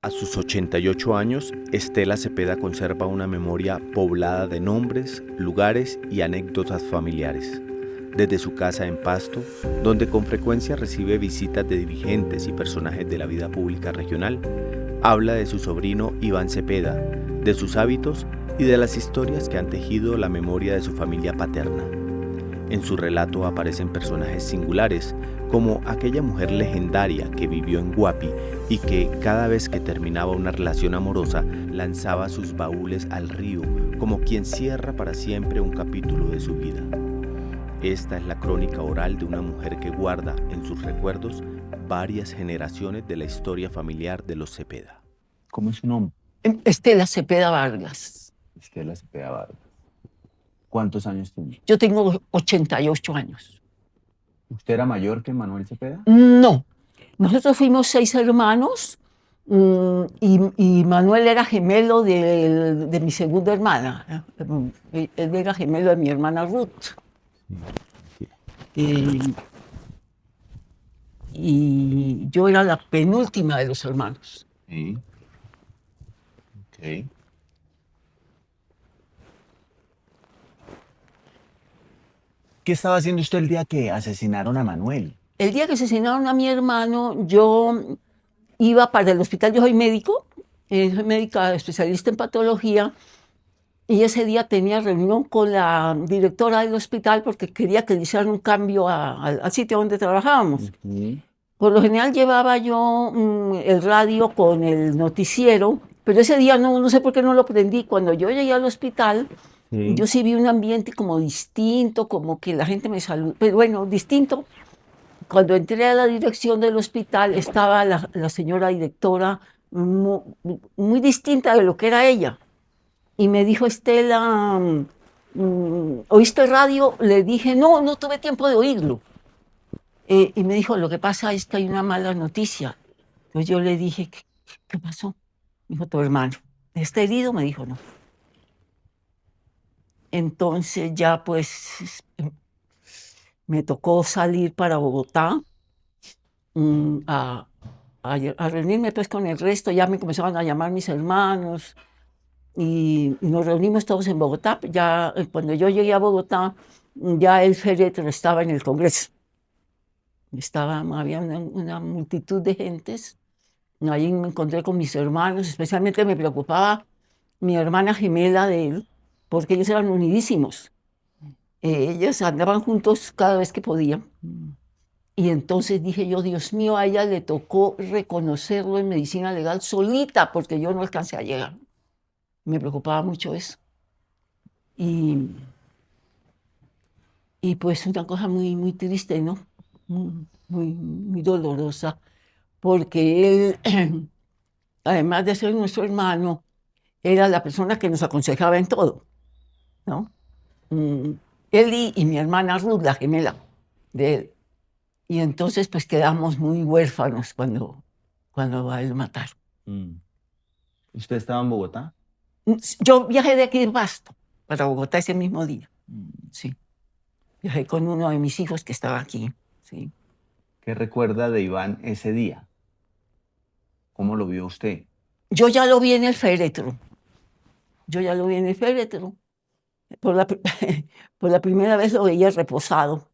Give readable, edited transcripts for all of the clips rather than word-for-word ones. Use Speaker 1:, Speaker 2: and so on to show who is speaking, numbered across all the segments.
Speaker 1: A sus 88 años, Estela Cepeda conserva una memoria poblada de nombres, lugares y anécdotas familiares. Desde su casa en Pasto, donde con frecuencia recibe visitas de dirigentes y personajes de la vida pública regional, habla de su sobrino Iván Cepeda, de sus hábitos y de las historias que han tejido la memoria de su familia paterna. En su relato aparecen personajes singulares, como aquella mujer legendaria que vivió en Guapi y que cada vez que terminaba una relación amorosa lanzaba sus baúles al río, como quien cierra para siempre un capítulo de su vida. Esta es la crónica oral de una mujer que guarda en sus recuerdos varias generaciones de la historia familiar de los Cepeda.
Speaker 2: ¿Cómo es su nombre?
Speaker 3: Estela Cepeda Vargas.
Speaker 2: Estela Cepeda Vargas. ¿Cuántos años tiene?
Speaker 3: Yo tengo 88 años.
Speaker 2: ¿Usted era mayor que Manuel Cepeda?
Speaker 3: No, nosotros fuimos 6 hermanos y Manuel era gemelo de mi segunda hermana. Él era gemelo de mi hermana Ruth. Y yo era la penúltima de los hermanos.
Speaker 2: Sí. Ok. ¿Qué estaba haciendo usted el día que asesinaron a Manuel?
Speaker 3: El día que asesinaron a mi hermano, yo iba para el hospital. Yo soy médico, soy médica especialista en patología, y ese día tenía reunión con la directora del hospital porque quería que le hicieran un cambio al sitio donde trabajábamos. Por lo general llevaba yo el radio con el noticiero, pero ese día no sé por qué no lo prendí. Cuando yo llegué al hospital, yo sí vi un ambiente como distinto, como que la gente me saludó, pero bueno, distinto. Cuando entré a la dirección del hospital estaba la señora directora muy distinta de lo que era ella. Y me dijo, Estela, ¿oíste el radio? Le dije, no tuve tiempo de oírlo. Y me dijo, lo que pasa es que hay una mala noticia. Entonces yo le dije, ¿qué pasó? Me dijo, tu hermano. ¿Está herido? Me dijo, no. Entonces ya pues me tocó salir para Bogotá a reunirme pues con el resto. Ya me comenzaban a llamar mis hermanos y nos reunimos todos en Bogotá. Ya cuando yo llegué a Bogotá, ya el féretro estaba en el Congreso. Había una multitud de gentes. Ahí me encontré con mis hermanos. Especialmente me preocupaba mi hermana gemela de él, porque ellos eran unidísimos. Ellos andaban juntos cada vez que podían. Y entonces dije yo, Dios mío, a ella le tocó reconocerlo en medicina legal solita, porque yo no alcancé a llegar. Me preocupaba mucho eso. Y pues una cosa muy triste, ¿no? Muy dolorosa, porque él, además de ser nuestro hermano, era la persona que nos aconsejaba en todo, ¿no? Él y mi hermana Ruth, la gemela de él. Y entonces pues quedamos muy huérfanos cuando a él lo mataron.
Speaker 2: ¿Usted estaba en Bogotá?
Speaker 3: Yo viajé de aquí de Pasto para Bogotá ese mismo día. Sí. Viajé con uno de mis hijos que estaba aquí. Sí.
Speaker 2: ¿Qué recuerda de Iván ese día? ¿Cómo lo vio usted?
Speaker 3: Yo ya lo vi en el féretro. Por la primera vez lo veía reposado.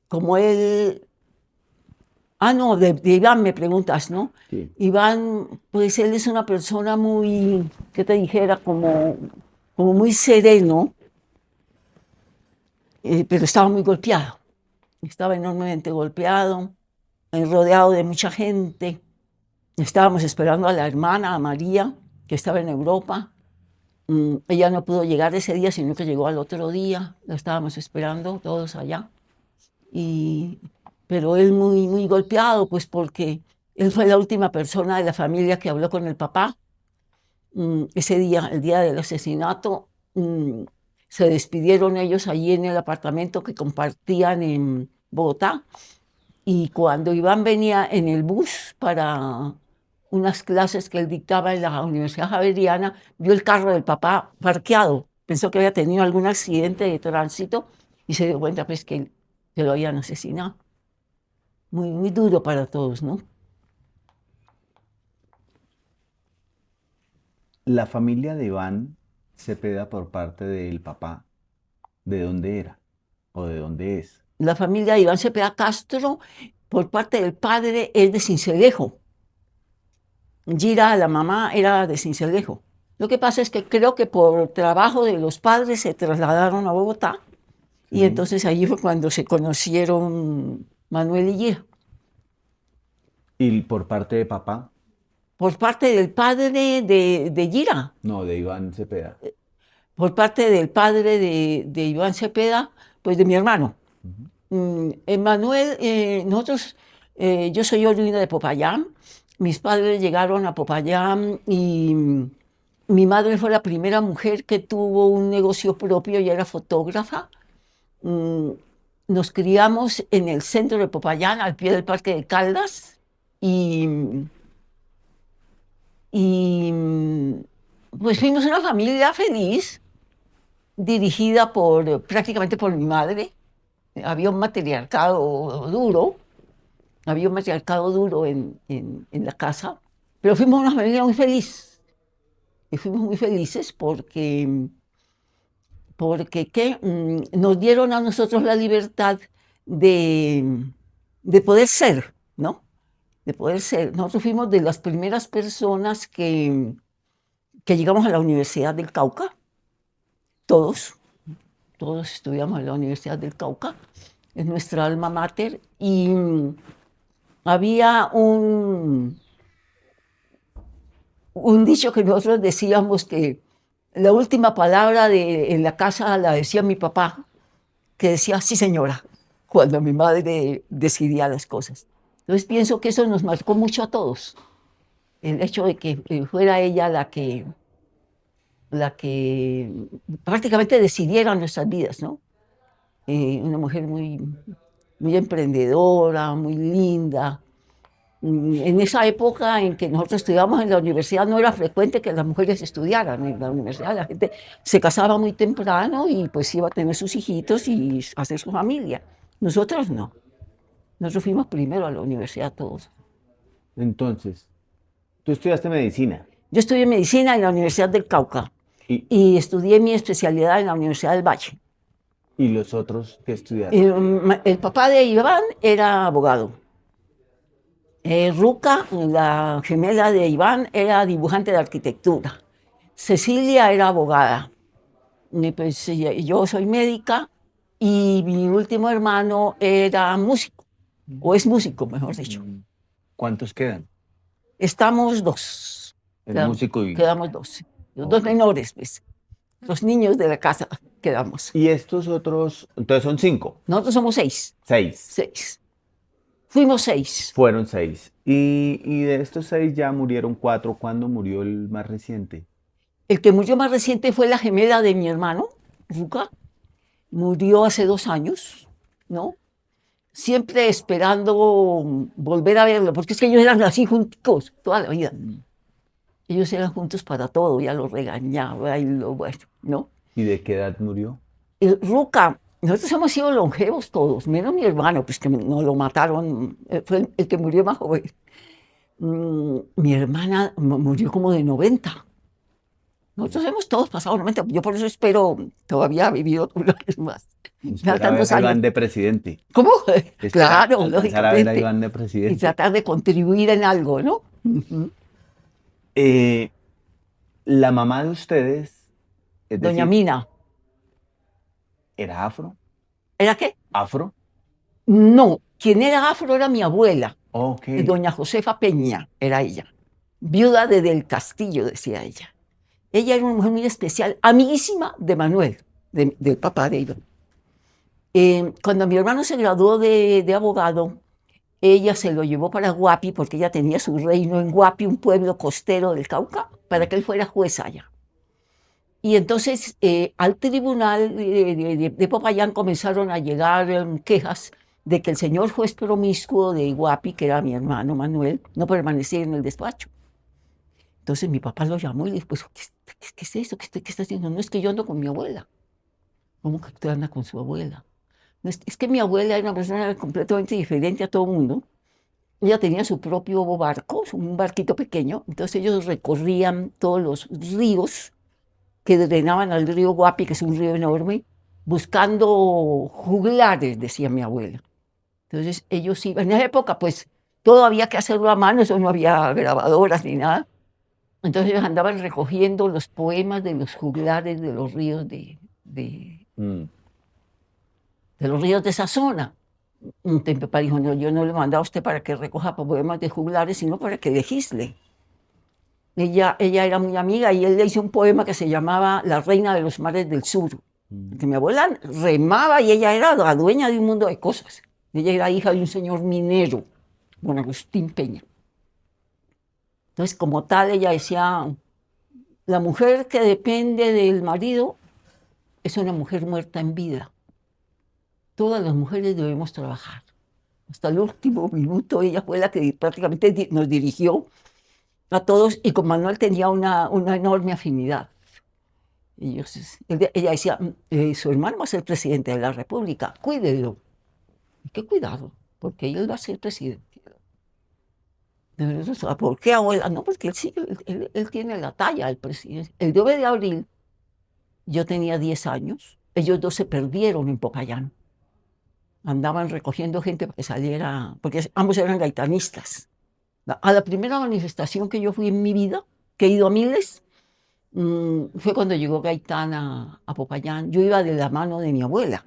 Speaker 3: Como él... no, de Iván me preguntas, ¿no?
Speaker 2: Sí.
Speaker 3: Iván, pues él es una persona muy, ¿qué te dijera? Como muy sereno, pero estaba muy golpeado. Estaba enormemente golpeado, rodeado de mucha gente. Estábamos esperando a la hermana, a María, que estaba en Europa. Ella no pudo llegar ese día, sino que llegó al otro día. La estábamos esperando todos allá. Pero él muy golpeado, pues porque él fue la última persona de la familia que habló con el papá. Ese día, el día del asesinato, se despidieron ellos allí en el apartamento que compartían en Bogotá. Y cuando Iván venía en el bus para unas clases que él dictaba en la Universidad Javeriana, vio el carro del papá parqueado. Pensó que había tenido algún accidente de tránsito y se dio cuenta pues que lo habían asesinado. Muy duro para todos, ¿no?
Speaker 2: La familia de Iván Cepeda por parte del papá, ¿de dónde era? ¿O de dónde es?
Speaker 3: La familia de Iván Cepeda Castro, por parte del padre, es de Sincelejo. Gira, la mamá, era de Sincelejo. Lo que pasa es que creo que por trabajo de los padres se trasladaron a Bogotá y
Speaker 2: Sí.
Speaker 3: entonces allí fue cuando se conocieron Manuel y Gira.
Speaker 2: ¿Y por parte de papá?
Speaker 3: Por parte del padre de Gira,
Speaker 2: No, de Iván Cepeda.
Speaker 3: por parte del padre de Iván Cepeda, pues de mi hermano.
Speaker 2: Ujú.
Speaker 3: Manuel, yo soy oriunda de Popayán, mis padres llegaron a Popayán y mi madre fue la primera mujer que tuvo un negocio propio y era fotógrafa. Mm, Nos criamos en el centro de Popayán, al pie del Parque de Caldas, y pues fuimos una familia feliz, dirigida prácticamente por mi madre. Había un matriarcado duro, en la casa, pero fuimos una familia muy feliz. Y fuimos muy felices porque nos dieron a nosotros la libertad de poder ser, ¿no? De poder ser. Nosotros fuimos de las primeras personas que llegamos a la Universidad del Cauca, todos estudiamos en la Universidad del Cauca, es nuestra alma mater, y había un dicho que nosotros decíamos que la última palabra en la casa la decía mi papá, que decía sí señora, cuando mi madre decidía las cosas. Entonces pienso que eso nos marcó mucho a todos, el hecho de que fuera ella la que prácticamente decidiera nuestras vidas, ¿no? Una mujer muy, muy emprendedora, muy linda. En esa época en que nosotros estudiábamos en la universidad no era frecuente que las mujeres estudiaran en la universidad. La gente se casaba muy temprano y pues iba a tener sus hijitos y hacer su familia. Nosotros no. Nosotros fuimos primero a la universidad todos.
Speaker 2: Entonces, tú estudiaste medicina
Speaker 3: Yo estudié medicina en la Universidad del Cauca
Speaker 2: y,
Speaker 3: y estudié mi especialidad en la Universidad del Valle.
Speaker 2: y los otros que estudiaron.
Speaker 3: El papá de Iván era abogado. Ruca, la gemela de Iván, era dibujante de arquitectura. Cecilia era abogada. Y pues yo soy médica y mi último hermano era músico, o es músico, mejor dicho.
Speaker 2: ¿Cuántos quedan?
Speaker 3: Estamos dos.
Speaker 2: El músico y...
Speaker 3: Quedamos dos. Los dos
Speaker 2: Ok.
Speaker 3: menores, pues. Los niños de la casa quedamos.
Speaker 2: Y estos otros, entonces son 5,
Speaker 3: Nosotros somos 6.
Speaker 2: 6.
Speaker 3: 6. Fuimos 6.
Speaker 2: Fueron 6. Y de estos 6 ya murieron 4. ¿Cuándo murió el más reciente?
Speaker 3: El que murió más reciente fue la gemela de mi hermano, Ruca. Murió hace 2 años, ¿no? Siempre esperando volver a verlo, porque es que ellos eran así juntos toda la vida. Ellos eran juntos para todo, ya lo regañaba y bueno, ¿no?
Speaker 2: ¿Y de qué edad murió?
Speaker 3: Ruca, nosotros hemos sido longevos todos, menos mi hermano, pues que nos lo mataron, fue el que murió más joven. Mi hermana murió como de 90. Nosotros hemos todos pasado 90. Yo por eso espero todavía vivir otros años más.
Speaker 2: Espera
Speaker 3: Faltan
Speaker 2: ver
Speaker 3: 2
Speaker 2: a
Speaker 3: años.
Speaker 2: Iván de presidente.
Speaker 3: ¿Cómo?
Speaker 2: Espera
Speaker 3: Claro,
Speaker 2: alcanzar a ver a
Speaker 3: lógicamente.
Speaker 2: Iván de
Speaker 3: Y
Speaker 2: presidente.
Speaker 3: tratar de contribuir en algo, ¿no?
Speaker 2: La mamá de ustedes, es
Speaker 3: Doña
Speaker 2: decir,
Speaker 3: Mina.
Speaker 2: ¿era afro?
Speaker 3: ¿Era qué?
Speaker 2: ¿Afro?
Speaker 3: No, quien era afro era mi abuela,
Speaker 2: Ok.
Speaker 3: doña Josefa Peña, era ella. Viuda de Del Castillo, decía ella. Ella era una mujer muy especial, amiguísima de Manuel, del papá de Iván. Cuando mi hermano se graduó de abogado, ella se lo llevó para Guapi, porque ella tenía su reino en Guapi, un pueblo costero del Cauca, para que él fuera juez allá. Y entonces al tribunal de Popayán comenzaron a llegar quejas de que el señor juez promiscuo de Guapi, que era mi hermano Manuel, no permanecía en el despacho. Entonces mi papá lo llamó y le dijo, pues, ¿qué es eso? ¿Qué está haciendo? No, es que yo ando con mi abuela. ¿Cómo que usted anda con su abuela? No, es que mi abuela era una persona completamente diferente a todo el mundo. ella tenía su propio barco, un barquito pequeño, entonces ellos recorrían todos los ríos que drenaban al río Guapi, que es un río enorme, buscando juglares, decía mi abuela. Entonces ellos iban, en esa época pues todo había que hacerlo a mano, eso no había grabadoras ni nada. Entonces ellos andaban recogiendo los poemas de los juglares de los ríos de los ríos de esa zona. Entonces mi papá dijo, no, yo no le mandé a usted para que recoja poemas de juglares, sino para que legisle. Ella era muy amiga y él le hizo un poema que se llamaba La Reina de los Mares del Sur. Porque mi abuela remaba y ella era la dueña de un mundo de cosas. Ella era hija de un señor minero, don Agustín Peña. Entonces, como tal, ella decía, la mujer que depende del marido es una mujer muerta en vida. Todas las mujeres debemos trabajar. Hasta el último minuto ella fue la que prácticamente nos dirigió a todos y con Manuel tenía una enorme afinidad. Y ella decía, su hermano va a ser presidente de la República, cuídelo. Hay que cuidarlo, porque él va a ser presidente. ¿Por qué, abuela? No, porque él tiene la talla del presidente. El 9 de abril, yo tenía 10 años, ellos dos se perdieron en Popayán. Andaban recogiendo gente para que saliera, porque ambos eran gaitanistas. A la primera manifestación que yo fui en mi vida, que he ido a miles, fue cuando llegó Gaitán a Popayán. Yo iba de la mano de mi abuela.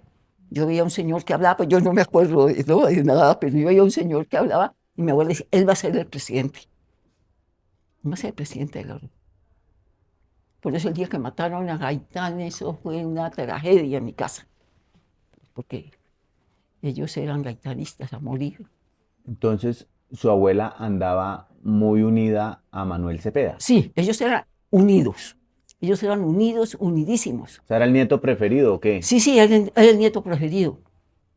Speaker 3: Yo veía a un señor que hablaba, pues yo no me acuerdo de nada, pero yo veía a un señor que hablaba y mi abuela decía, él va a ser el presidente. Él va a ser el presidente de la República. Por eso el día que mataron a Gaitán, eso fue una tragedia en mi casa. Porque ellos eran gaitanistas a morir.
Speaker 2: Entonces, su abuela andaba muy unida a Manuel Cepeda.
Speaker 3: Sí, ellos eran unidos. Ellos eran unidos, unidísimos.
Speaker 2: O sea, ¿era el nieto preferido o qué?
Speaker 3: Sí, él era el nieto preferido.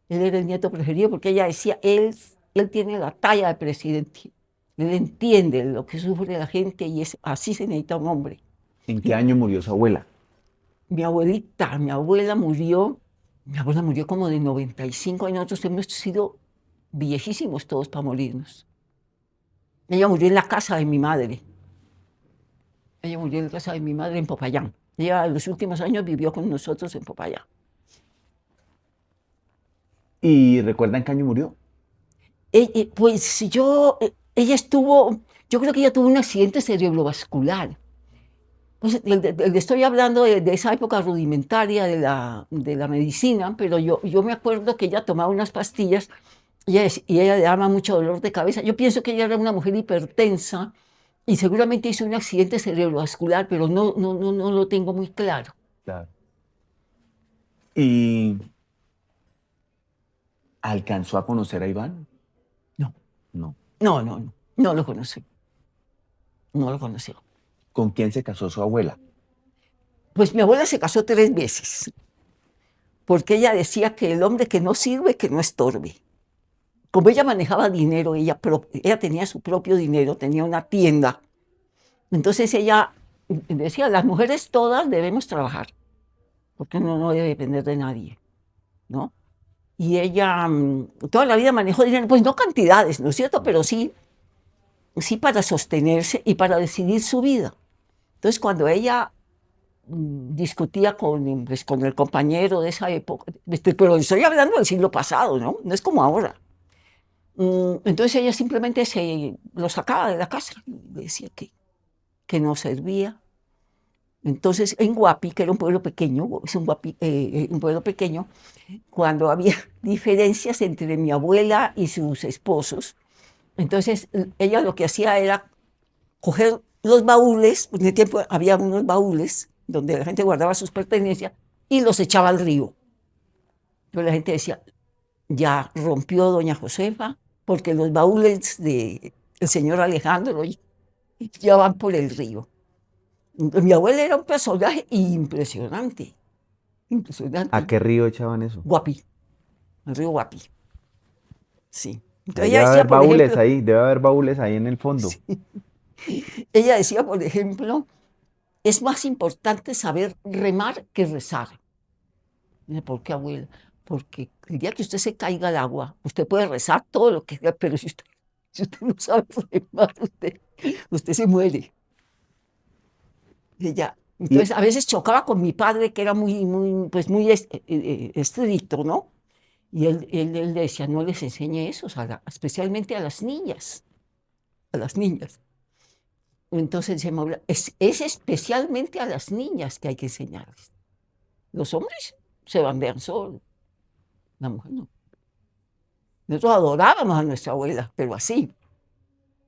Speaker 3: Él era el nieto preferido porque ella decía, él tiene la talla de presidente. Él entiende lo que sufre la gente y así se necesita un hombre.
Speaker 2: ¿En qué año murió su abuela?
Speaker 3: Mi abuela murió como de 95 años. Nosotros hemos sido viejísimos todos para morirnos. Ella murió en la casa de mi madre. Ella murió en la casa de mi madre en Popayán. Ella en los últimos años vivió con nosotros en Popayán.
Speaker 2: ¿Y recuerdan qué año murió?
Speaker 3: Pues yo creo que ella tuvo un accidente cerebrovascular. Pues, estoy hablando de esa época rudimentaria de la medicina, pero yo me acuerdo que ella tomaba unas pastillas y ella le daba mucho dolor de cabeza. Yo pienso que ella era una mujer hipertensa y seguramente hizo un accidente cerebrovascular, pero no lo tengo muy claro.
Speaker 2: Claro. ¿Y alcanzó a conocer a Iván?
Speaker 3: No.
Speaker 2: No.
Speaker 3: No lo conocí. No lo conoció.
Speaker 2: ¿Con quién se casó su abuela?
Speaker 3: Pues mi abuela se casó 3 veces, porque ella decía que el hombre que no sirve, que no estorbe. Como ella manejaba dinero, ella tenía su propio dinero, tenía una tienda. Entonces ella decía, las mujeres todas debemos trabajar, porque uno no debe depender de nadie, ¿no? Y ella toda la vida manejó dinero, pues no cantidades, ¿no es cierto? Pero sí para sostenerse y para decidir su vida. Entonces, cuando ella discutía con el compañero de esa época, pero estoy hablando del siglo pasado, ¿no? No es como ahora. Entonces ella simplemente lo sacaba de la casa, decía que no servía. Entonces en Guapi, que era un pueblo pequeño, un pueblo pequeño, cuando había diferencias entre mi abuela y sus esposos, entonces ella lo que hacía era coger los baúles, en el tiempo había unos baúles donde la gente guardaba sus pertenencias y los echaba al río. Pero la gente decía, ya rompió doña Josefa, porque los baúles del señor Alejandro ya van por el río. Mi abuela era un personaje impresionante.
Speaker 2: ¿A qué río echaban eso?
Speaker 3: Guapi, el río Guapi. Sí.
Speaker 2: Entonces debe haber baúles ahí, debe haber baúles ahí en el fondo.
Speaker 3: Sí. Ella decía, por ejemplo, es más importante saber remar que rezar. ¿Por qué, abuela? Porque el día que usted se caiga al agua, usted puede rezar todo lo que quiera, pero si usted Si usted no sabe remar, usted se muere. Ella, entonces, a veces chocaba con mi padre, que era pues muy estricto, ¿no? Y él decía, no les enseñe eso, especialmente a las niñas. A las niñas. Entonces, es especialmente a las niñas que hay que enseñarles. Los hombres se bandean solos. La mujer no. Nosotros adorábamos a nuestra abuela, pero así.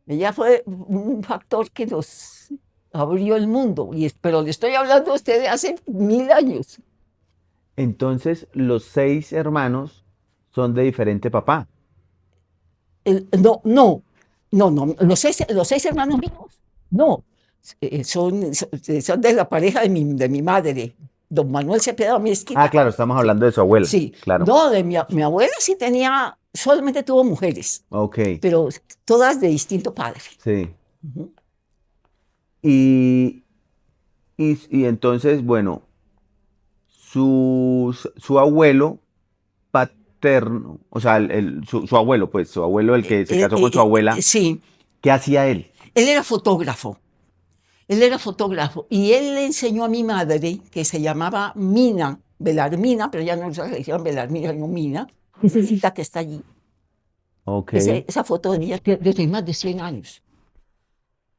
Speaker 3: Ella fue un factor que nos abrió el mundo, pero le estoy hablando a usted de hace 1000 años.
Speaker 2: Entonces, los 6 hermanos son de diferente papá.
Speaker 3: No, los seis hermanos míos, no, son de la pareja de mi madre, don Manuel Cepeda Mezquita.
Speaker 2: Ah, claro, estamos hablando de su abuela.
Speaker 3: Sí,
Speaker 2: claro.
Speaker 3: no, mi abuela sí solamente tuvo mujeres,
Speaker 2: Ok,
Speaker 3: pero todas de distinto padre.
Speaker 2: sí.
Speaker 3: Ujú.
Speaker 2: Y entonces, bueno, su abuelo paterno, o sea, su abuelo, pues, su abuelo, el que se casó con su abuela,
Speaker 3: Sí,
Speaker 2: ¿qué hacía él?
Speaker 3: él era fotógrafo. Él era fotógrafo y él le enseñó a mi madre, que se llamaba Mina, Belarmina, pero ya no le dijeron Belarmina, no Mina, esa es la que está allí.
Speaker 2: Ok.
Speaker 3: Esa foto de ella tiene más de 100 años.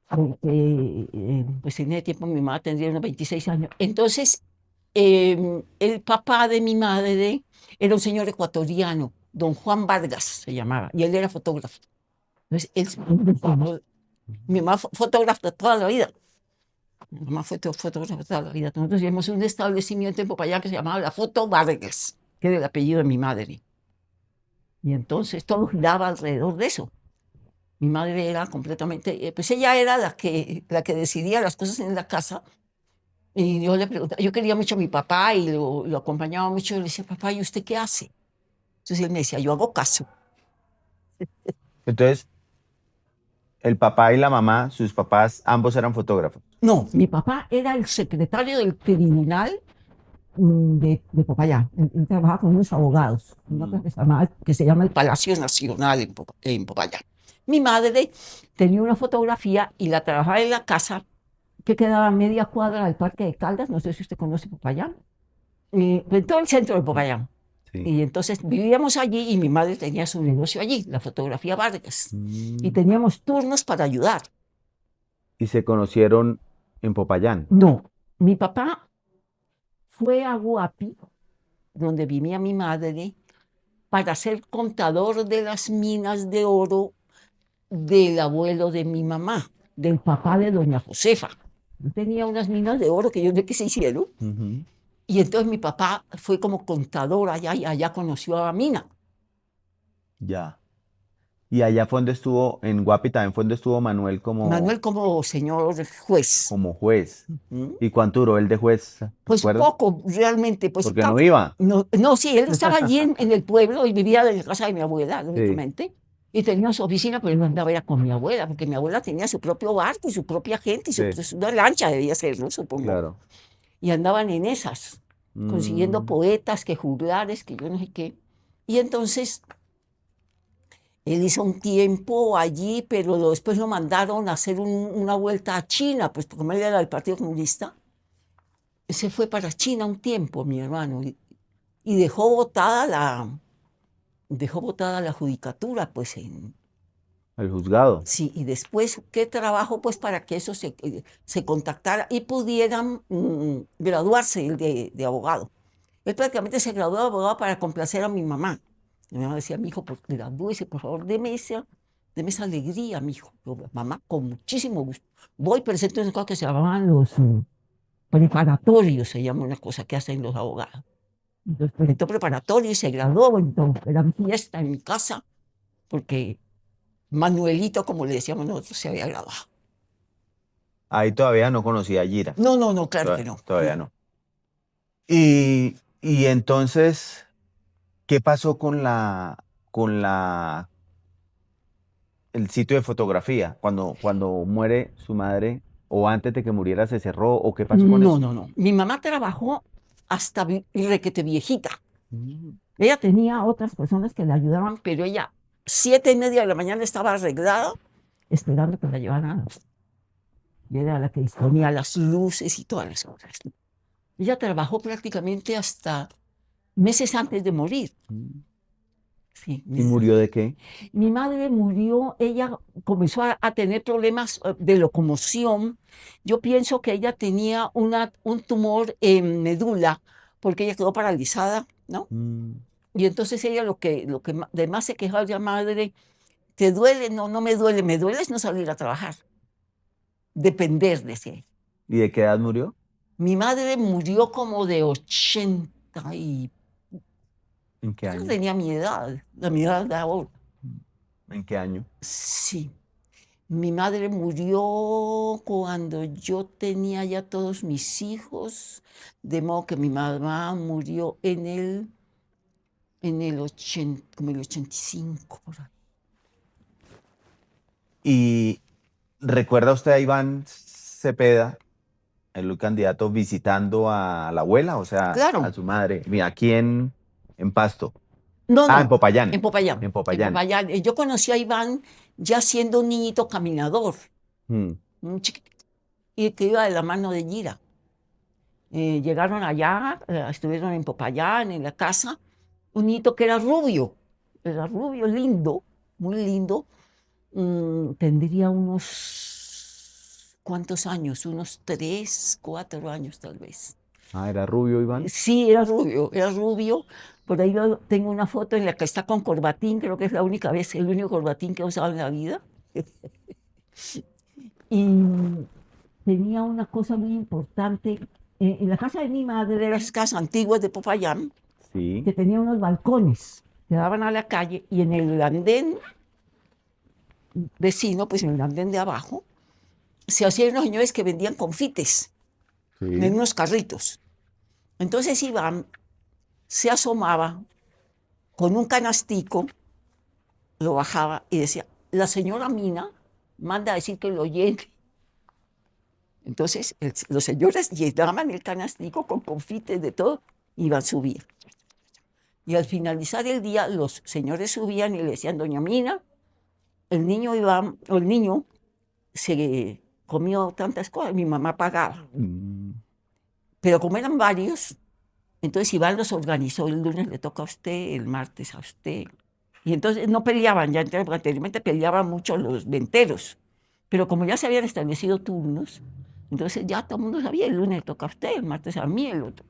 Speaker 3: Pues en ese tiempo mi mamá tendría unos 26 años. Entonces, el papá de mi madre era un señor ecuatoriano, don Juan Vargas se llamaba, y él era fotógrafo. Entonces, mi mamá fue fotógrafa toda la vida. Mi mamá fue fotógrafa toda la vida. Nosotros teníamos un establecimiento en Popayán que se llamaba La Foto Vargas, que era el apellido de mi madre. Y entonces todo giraba alrededor de eso. Mi madre era completamente, pues ella era la que decidía las cosas en la casa. Y yo le preguntaba, yo quería mucho a mi papá y lo acompañaba mucho. Yo le decía, papá, ¿y usted qué hace? Entonces él me decía, yo hago caso.
Speaker 2: Entonces, el papá y la mamá, sus papás, ambos eran fotógrafos.
Speaker 3: No, mi papá era el secretario del tribunal de Popayán. Él trabajaba con unos abogados, una cosa que se llama el Palacio Nacional en Popayán. Mi madre tenía una fotografía y la trabajaba en la casa que quedaba a media cuadra del Parque de Caldas, no sé si usted conoce Popayán, en todo el centro de Popayán.
Speaker 2: Sí.
Speaker 3: Y entonces vivíamos allí y mi madre tenía su negocio allí, la fotografía Vargas. Y
Speaker 2: Mm.
Speaker 3: teníamos turnos para ayudar.
Speaker 2: Y se conocieron en Popayán.
Speaker 3: No, mi papá fue a Guapi, donde vivía mi madre, para ser contador de las minas de oro del abuelo de mi mamá, del papá de doña Josefa. Tenía unas minas de oro que yo no sé qué se hicieron.
Speaker 2: Ujú.
Speaker 3: Y entonces mi papá fue como contador allá y allá conoció a Mina.
Speaker 2: Ya. Y allá fue donde estuvo, en Guapi también fue donde estuvo Manuel
Speaker 3: Manuel como señor juez.
Speaker 2: como juez.
Speaker 3: ¿Mm?
Speaker 2: ¿Y cuánto duró él de juez?
Speaker 3: Pues
Speaker 2: ¿Recuerdas?
Speaker 3: poco, realmente. Pues,
Speaker 2: Porque no iba.
Speaker 3: No, sí, él estaba allí en el pueblo y vivía en la casa de mi abuela, lógicamente. Y tenía su oficina, pero él no andaba era con mi abuela, porque mi abuela tenía su propio barco y su propia gente, y
Speaker 2: Sí.
Speaker 3: una lancha debía ser, ¿no? Supongo.
Speaker 2: Claro.
Speaker 3: Y andaban en esas, consiguiendo
Speaker 2: Mm.
Speaker 3: poetas, que juglares, que yo no sé qué. Y entonces él hizo un tiempo allí, pero después lo mandaron a hacer una vuelta a China, pues como él era del Partido Comunista. Se fue para China un tiempo, mi hermano, y dejó botada la judicatura, pues
Speaker 2: El juzgado.
Speaker 3: sí, y después, ¿qué trabajo? Pues para que eso se contactara y pudieran graduarse él de abogado. Él prácticamente se graduó de abogado para complacer a mi mamá. Mi mamá decía, mi hijo, pues gradúese, por favor, deme esa alegría, mi hijo. Yo, mamá, con muchísimo gusto. Voy, presento unas cosas que se llamaban los preparatorios, se llama una cosa que hacen los abogados. Entonces presentó preparatorio y se graduó, entonces era fiesta en mi casa, porque Manuelito, como le decíamos nosotros, se había graduado.
Speaker 2: Ahí todavía no conocía a Gira.
Speaker 3: No, claro que no.
Speaker 2: Todavía no. Y entonces, ¿qué pasó con el sitio de fotografía? Cuando muere su madre, o antes de que muriera se cerró, o qué pasó con eso?
Speaker 3: No. Mi mamá trabajó hasta requete viejita.
Speaker 2: Mm.
Speaker 3: Ella tenía otras personas que le ayudaban, pero ella 7:30 de la mañana estaba arreglada, esperando que la llevaran. Y era la que disponía las luces y todas las cosas. Ella trabajó prácticamente hasta meses antes de morir. Sí,
Speaker 2: ¿Y murió de qué?
Speaker 3: Mi madre murió, ella comenzó a tener problemas de locomoción. Yo pienso que ella tenía un tumor en médula, porque ella quedó paralizada, ¿no? Y entonces ella lo que de más se quejaba de madre, ¿te duele? No, no me duele es no salir a trabajar. Depender, decía ella.
Speaker 2: ¿Y de qué edad murió?
Speaker 3: Mi madre murió como de 80 y...
Speaker 2: ¿En qué
Speaker 3: Yo
Speaker 2: año?
Speaker 3: tenía mi edad, la mi edad de ahora.
Speaker 2: ¿En qué año?
Speaker 3: Sí. Mi madre murió cuando yo tenía ya todos mis hijos, de modo que mi mamá murió en el 80, como el 85, por ahí.
Speaker 2: ¿Y recuerda usted a Iván Cepeda, el candidato, visitando a la abuela, o sea,
Speaker 3: Claro.
Speaker 2: a su madre, mira, aquí en Pasto?
Speaker 3: No,
Speaker 2: Ah,
Speaker 3: no.
Speaker 2: en Popayán.
Speaker 3: En Popayán.
Speaker 2: En Popayán.
Speaker 3: Yo conocí a Iván ya siendo un niñito caminador,
Speaker 2: Mm.
Speaker 3: un chiquitito, y que iba de la mano de Gira. Llegaron allá, estuvieron en Popayán, en la casa, un niñito que era rubio, lindo, muy lindo. Tendría unos, ¿cuántos años? Unos 3, 4 años tal vez.
Speaker 2: Ah, ¿era rubio Iván?
Speaker 3: Sí, era rubio. Por ahí tengo una foto en la que está con corbatín, creo que es la única vez, el único corbatín que he usado en la vida. Y tenía una cosa muy importante. En la casa de mi madre, eran las casas antiguas de Popayán,
Speaker 2: Sí.
Speaker 3: que tenía unos balcones que daban a la calle, y en el andén vecino, pues en el andén de abajo, se hacían unos señores que vendían confites en unos carritos. Entonces Iván se asomaba con un canastico, lo bajaba y decía, la señora Mina manda a decir que lo llene. Entonces los señores llenaban el canastico con confites de todo, Iván subía. Y al finalizar el día, los señores subían y le decían, doña Mina, el niño Iván, o el niño se comió tantas cosas, mi mamá pagaba. Pero como eran varios, entonces Iván los organizó, el lunes le toca a usted, el martes a usted. Y entonces no peleaban, ya anteriormente peleaban mucho los venteros, pero como ya se habían establecido turnos, entonces ya todo el mundo sabía, el lunes le toca a usted, el martes a mí, el otro.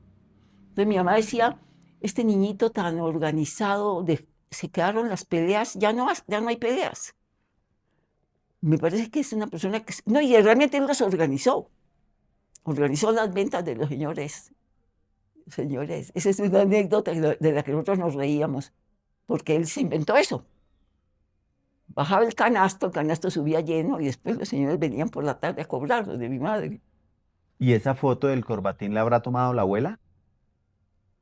Speaker 3: Entonces mi mamá decía, este niñito tan organizado, se quedaron las peleas, ya no hay peleas. Me parece que es una persona que... No, y realmente él los organizó las ventas de los señores. Esa es una anécdota de la que nosotros nos reíamos, porque él se inventó eso. Bajaba el canasto subía lleno y después los señores venían por la tarde a cobrarlo de mi madre.
Speaker 2: ¿Y esa foto del corbatín la habrá tomado la abuela?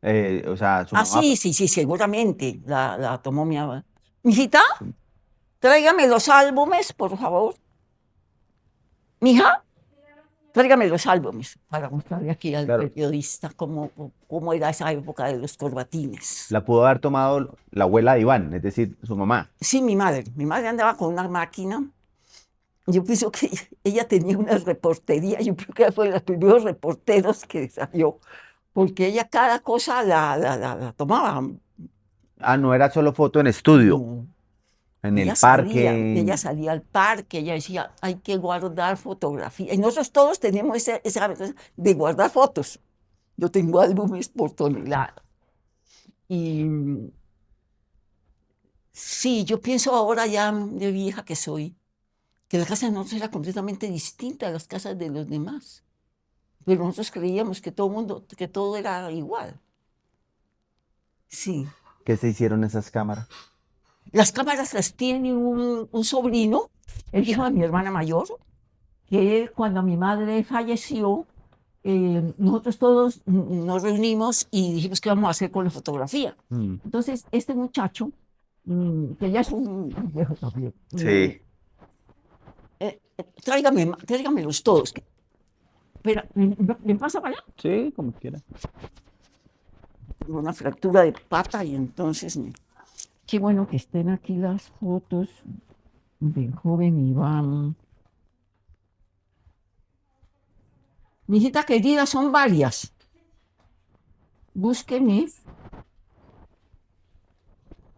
Speaker 2: O sea, su mamá.
Speaker 3: Sí, seguramente la tomó mi abuela. Mijita, tráigame los álbumes, por favor. Mija, tráigame los álbumes para mostrarle aquí al periodista cómo era esa época de los corbatines.
Speaker 2: La pudo haber tomado la abuela de Iván, es decir, su mamá.
Speaker 3: Sí, mi madre. Mi madre andaba con una máquina. Yo pienso que ella tenía una reportería. Yo creo que fue de los primeros reporteros que salió, porque ella cada cosa la tomaba.
Speaker 2: Ah, no era solo foto en estudio.
Speaker 3: No.
Speaker 2: En el parque.
Speaker 3: Ella salía al parque, ella decía, hay que guardar fotografías. Y nosotros todos tenemos ese hábito de guardar fotos. Yo tengo álbumes por tonelada. Y sí, yo pienso ahora ya de vieja que soy, que la casa de nosotros era completamente distinta a las casas de los demás. Pero nosotros creíamos que todo era igual. Sí.
Speaker 2: ¿Qué se hicieron esas cámaras?
Speaker 3: Las cámaras las tiene un sobrino, el hijo de mi hermana mayor, que cuando mi madre falleció, nosotros todos nos reunimos y dijimos qué vamos a hacer con la fotografía. Entonces, este muchacho, que ya es un viejo también,
Speaker 2: Sí.
Speaker 3: tráigamelos todos. Pero, ¿me pasa para allá?
Speaker 2: Sí, como quiera.
Speaker 3: Una fractura de pata y entonces... Qué bueno que estén aquí las fotos del joven Iván. Mi hijita querida, son varias. Búsqueme,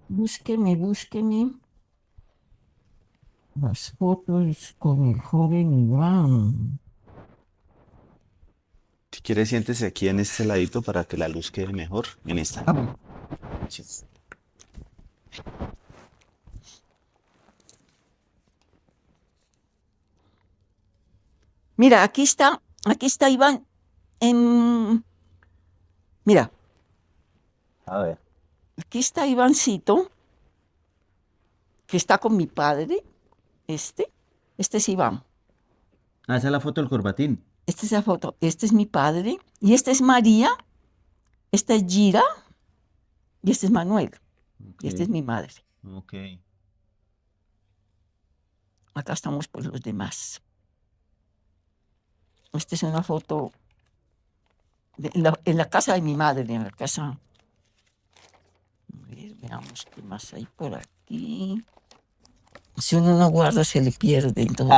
Speaker 3: búsqueme las fotos con el joven Iván.
Speaker 1: Si quiere, siéntese aquí en este ladito para que la luz quede mejor. En esta.
Speaker 3: Vamos.
Speaker 1: Sí.
Speaker 3: Mira, aquí está Iván. Mira,
Speaker 2: A ver.
Speaker 3: aquí está Ivancito, que está con mi padre. Este es Iván.
Speaker 2: Ah, esa es la foto del corbatín.
Speaker 3: Esta es la foto. Este es mi padre. Y esta es María. Esta es Gira. Y este es Manuel. Y esta es mi madre.
Speaker 2: Ok.
Speaker 3: Acá estamos por los demás. Esta es una foto en la casa de mi madre, en la casa. A ver, veamos qué más hay por aquí. Si uno no guarda, se le pierde en todo.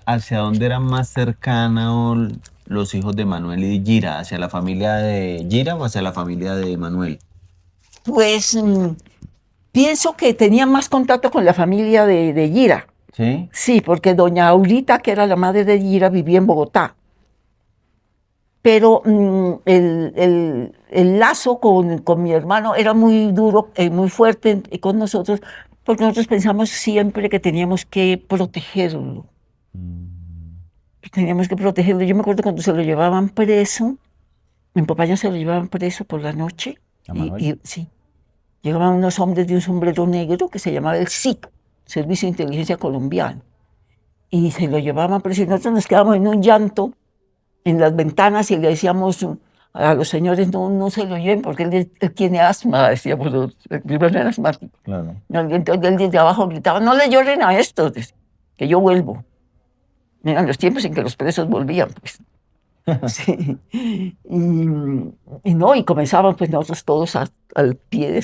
Speaker 2: ¿Hacia dónde eran más cercanos los hijos de Manuel y Gira? ¿Hacia la familia de Gira o hacia la familia de Manuel?
Speaker 3: Pues pienso que tenía más contacto con la familia de Gira.
Speaker 2: ¿Sí?
Speaker 3: Sí, porque doña Aurita, que era la madre de Gira, vivía en Bogotá. Pero el lazo con mi hermano era muy duro, muy fuerte con nosotros, porque nosotros pensamos siempre que teníamos que protegerlo. Teníamos que protegerlo. Yo me acuerdo cuando se lo llevaban preso, mi papá ya se lo llevaban preso por la noche.
Speaker 2: ¿A Manuel?
Speaker 3: Sí, llegaban unos hombres de un sombrero negro que se llamaba el SIC, Servicio de Inteligencia Colombiano. Y se lo llevaban preso y nosotros nos quedamos en un llanto en las ventanas y le decíamos a los señores, no se lo lleven porque él tiene asma, decíamos, mi hermano era asmático.
Speaker 2: Claro.
Speaker 3: Entonces él desde abajo gritaba, no le lloren a estos, que yo vuelvo. Eran los tiempos en que los presos volvían, pues. Sí. Y comenzaban pues nosotros todos al pie de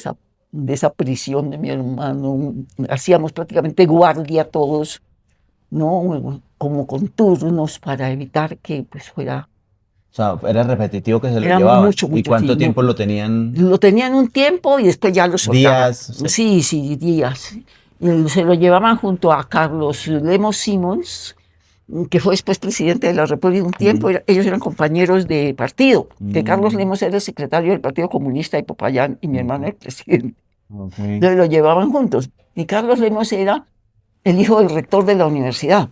Speaker 3: esa prisión de mi hermano, hacíamos prácticamente guardia todos, ¿no? Como con turnos para evitar que pues fuera.
Speaker 2: O sea, era repetitivo que se lo
Speaker 3: Era
Speaker 2: llevaban.
Speaker 3: mucho,
Speaker 2: ¿Y cuánto
Speaker 3: sí,
Speaker 2: tiempo lo tenían?
Speaker 3: Lo tenían un tiempo y después ya lo soltaban.
Speaker 2: Días. O sea,
Speaker 3: Sí, días. Y se lo llevaban junto a Carlos Lemos Simons, que fue después presidente de la República un tiempo. Ellos eran compañeros de partido, que Carlos Lemos era el secretario del Partido Comunista de Popayán y mi hermano el presidente.
Speaker 2: ok.
Speaker 3: Entonces lo llevaban juntos. Y Carlos Lemos era el hijo del rector de la universidad.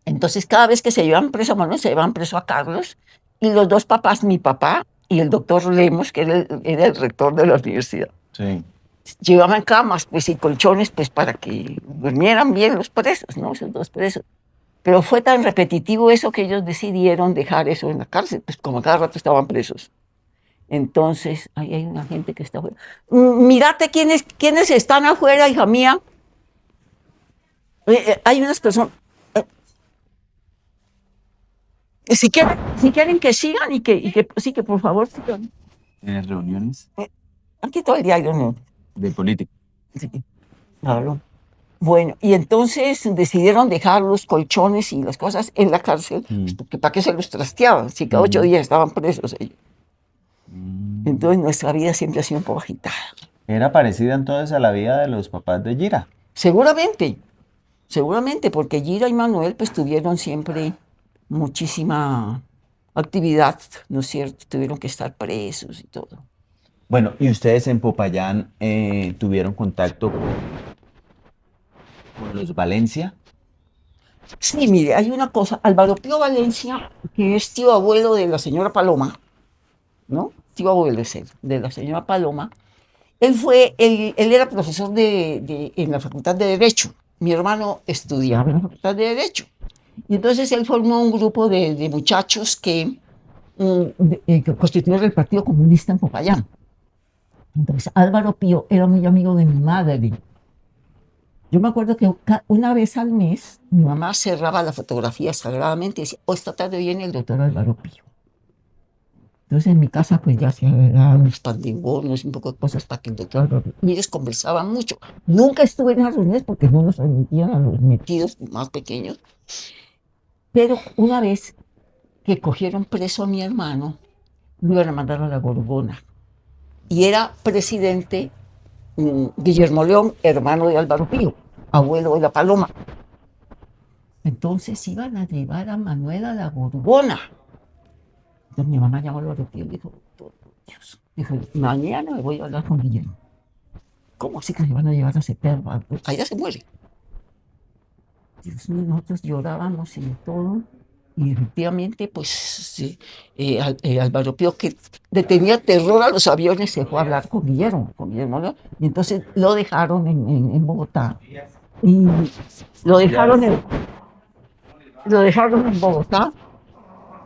Speaker 3: Entonces, cada vez que se llevaban preso a Manuel, se llevaban preso a Carlos, y los dos papás, mi papá y el doctor Lemos, que era el rector de la universidad,
Speaker 2: Sí.
Speaker 3: llevaban camas pues, y colchones pues, para que durmieran bien los presos, ¿no? Esos dos presos. Pero fue tan repetitivo eso que ellos decidieron dejar eso en la cárcel, pues como cada rato estaban presos. Entonces, ahí hay una gente que está afuera. Mírate quiénes están afuera, hija mía. Hay unas personas. Si quieren que sigan sí, que por favor sigan.
Speaker 2: ¿Tienes reuniones
Speaker 3: Aquí todo el día hay reuniones.
Speaker 2: de política?
Speaker 3: Sí, claro. Bueno, y entonces decidieron dejar los colchones y las cosas en la cárcel, pues, porque ¿para qué se los trasteaban? Si cada 8 días estaban presos ellos. Entonces nuestra vida siempre ha sido un poco agitada.
Speaker 2: Era parecida entonces a la vida de los papás de Gira.
Speaker 3: Seguramente, porque Gira y Manuel pues tuvieron siempre muchísima actividad, ¿no es cierto? Tuvieron que estar presos y todo.
Speaker 2: Bueno, ¿y ustedes en Popayán tuvieron contacto con los Valencia?
Speaker 3: Sí, mire, hay una cosa. Álvaro Pío Valencia, que es tío abuelo de la señora Paloma, ¿no? Tío abuelo es él, de la señora Paloma. Él era profesor en la Facultad de Derecho. Mi hermano estudiaba en la Facultad de Derecho. Y entonces él formó un grupo de muchachos que constituyeron el Partido Comunista en Popayán. Entonces Álvaro Pío era muy amigo de mi madre. Yo me acuerdo que una vez al mes mi mamá cerraba la fotografía sagradamente y decía, esta tarde viene el doctor Álvaro Pío. Entonces en mi casa pues ya se daban los pandimones, un poco de cosas para que el doctor Álvaro, y ellos conversaban mucho. Nunca estuve en las reuniones porque no nos admitían a los metidos más pequeños, pero una vez que cogieron preso a mi hermano, lo iban a mandar a la Gorgona. Y era presidente Guillermo León, hermano de Álvaro Pío, abuelo de la Paloma. Entonces iban a llevar a Manuel a la Gorgona. Entonces mi mamá llamó a Álvaro Pío y dijo, Dios, dijo, mañana me voy a hablar con Guillermo. ¿Cómo así que se van a llevar a Cepeda? Allá se muere. Dios mío, nosotros llorábamos y todo. Y efectivamente, pues sí, Álvaro Pío, que le tenía terror a los aviones, se fue a hablar con Guillermo, ¿no? Y entonces lo dejaron en Bogotá. Y lo dejaron en Bogotá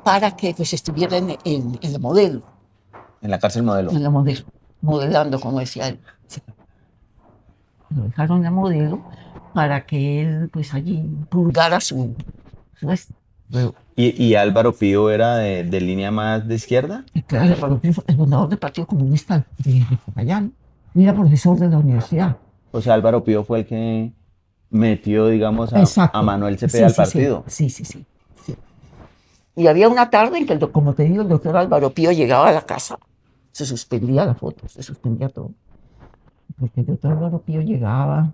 Speaker 3: para que pues, estuviera en la modelo,
Speaker 2: En la cárcel modelo.
Speaker 3: en la modelo, modelando, como decía él. Sí. Lo dejaron en la modelo para que él, pues allí, purgara su pero,
Speaker 2: ¿Y Álvaro Pío era de línea más de izquierda?
Speaker 3: claro, Álvaro Pío fue el fundador del Partido Comunista de Popayán. Y era profesor de la universidad.
Speaker 2: O sea, Álvaro Pío fue el que metió, digamos, a
Speaker 3: Exacto.
Speaker 2: Manuel Cepeda al
Speaker 3: Sí, sí,
Speaker 2: partido.
Speaker 3: sí, sí, sí, sí. Y había una tarde en que, como te digo, el doctor Álvaro Pío llegaba a la casa, se suspendía la foto, se suspendía todo. Porque el doctor Álvaro Pío llegaba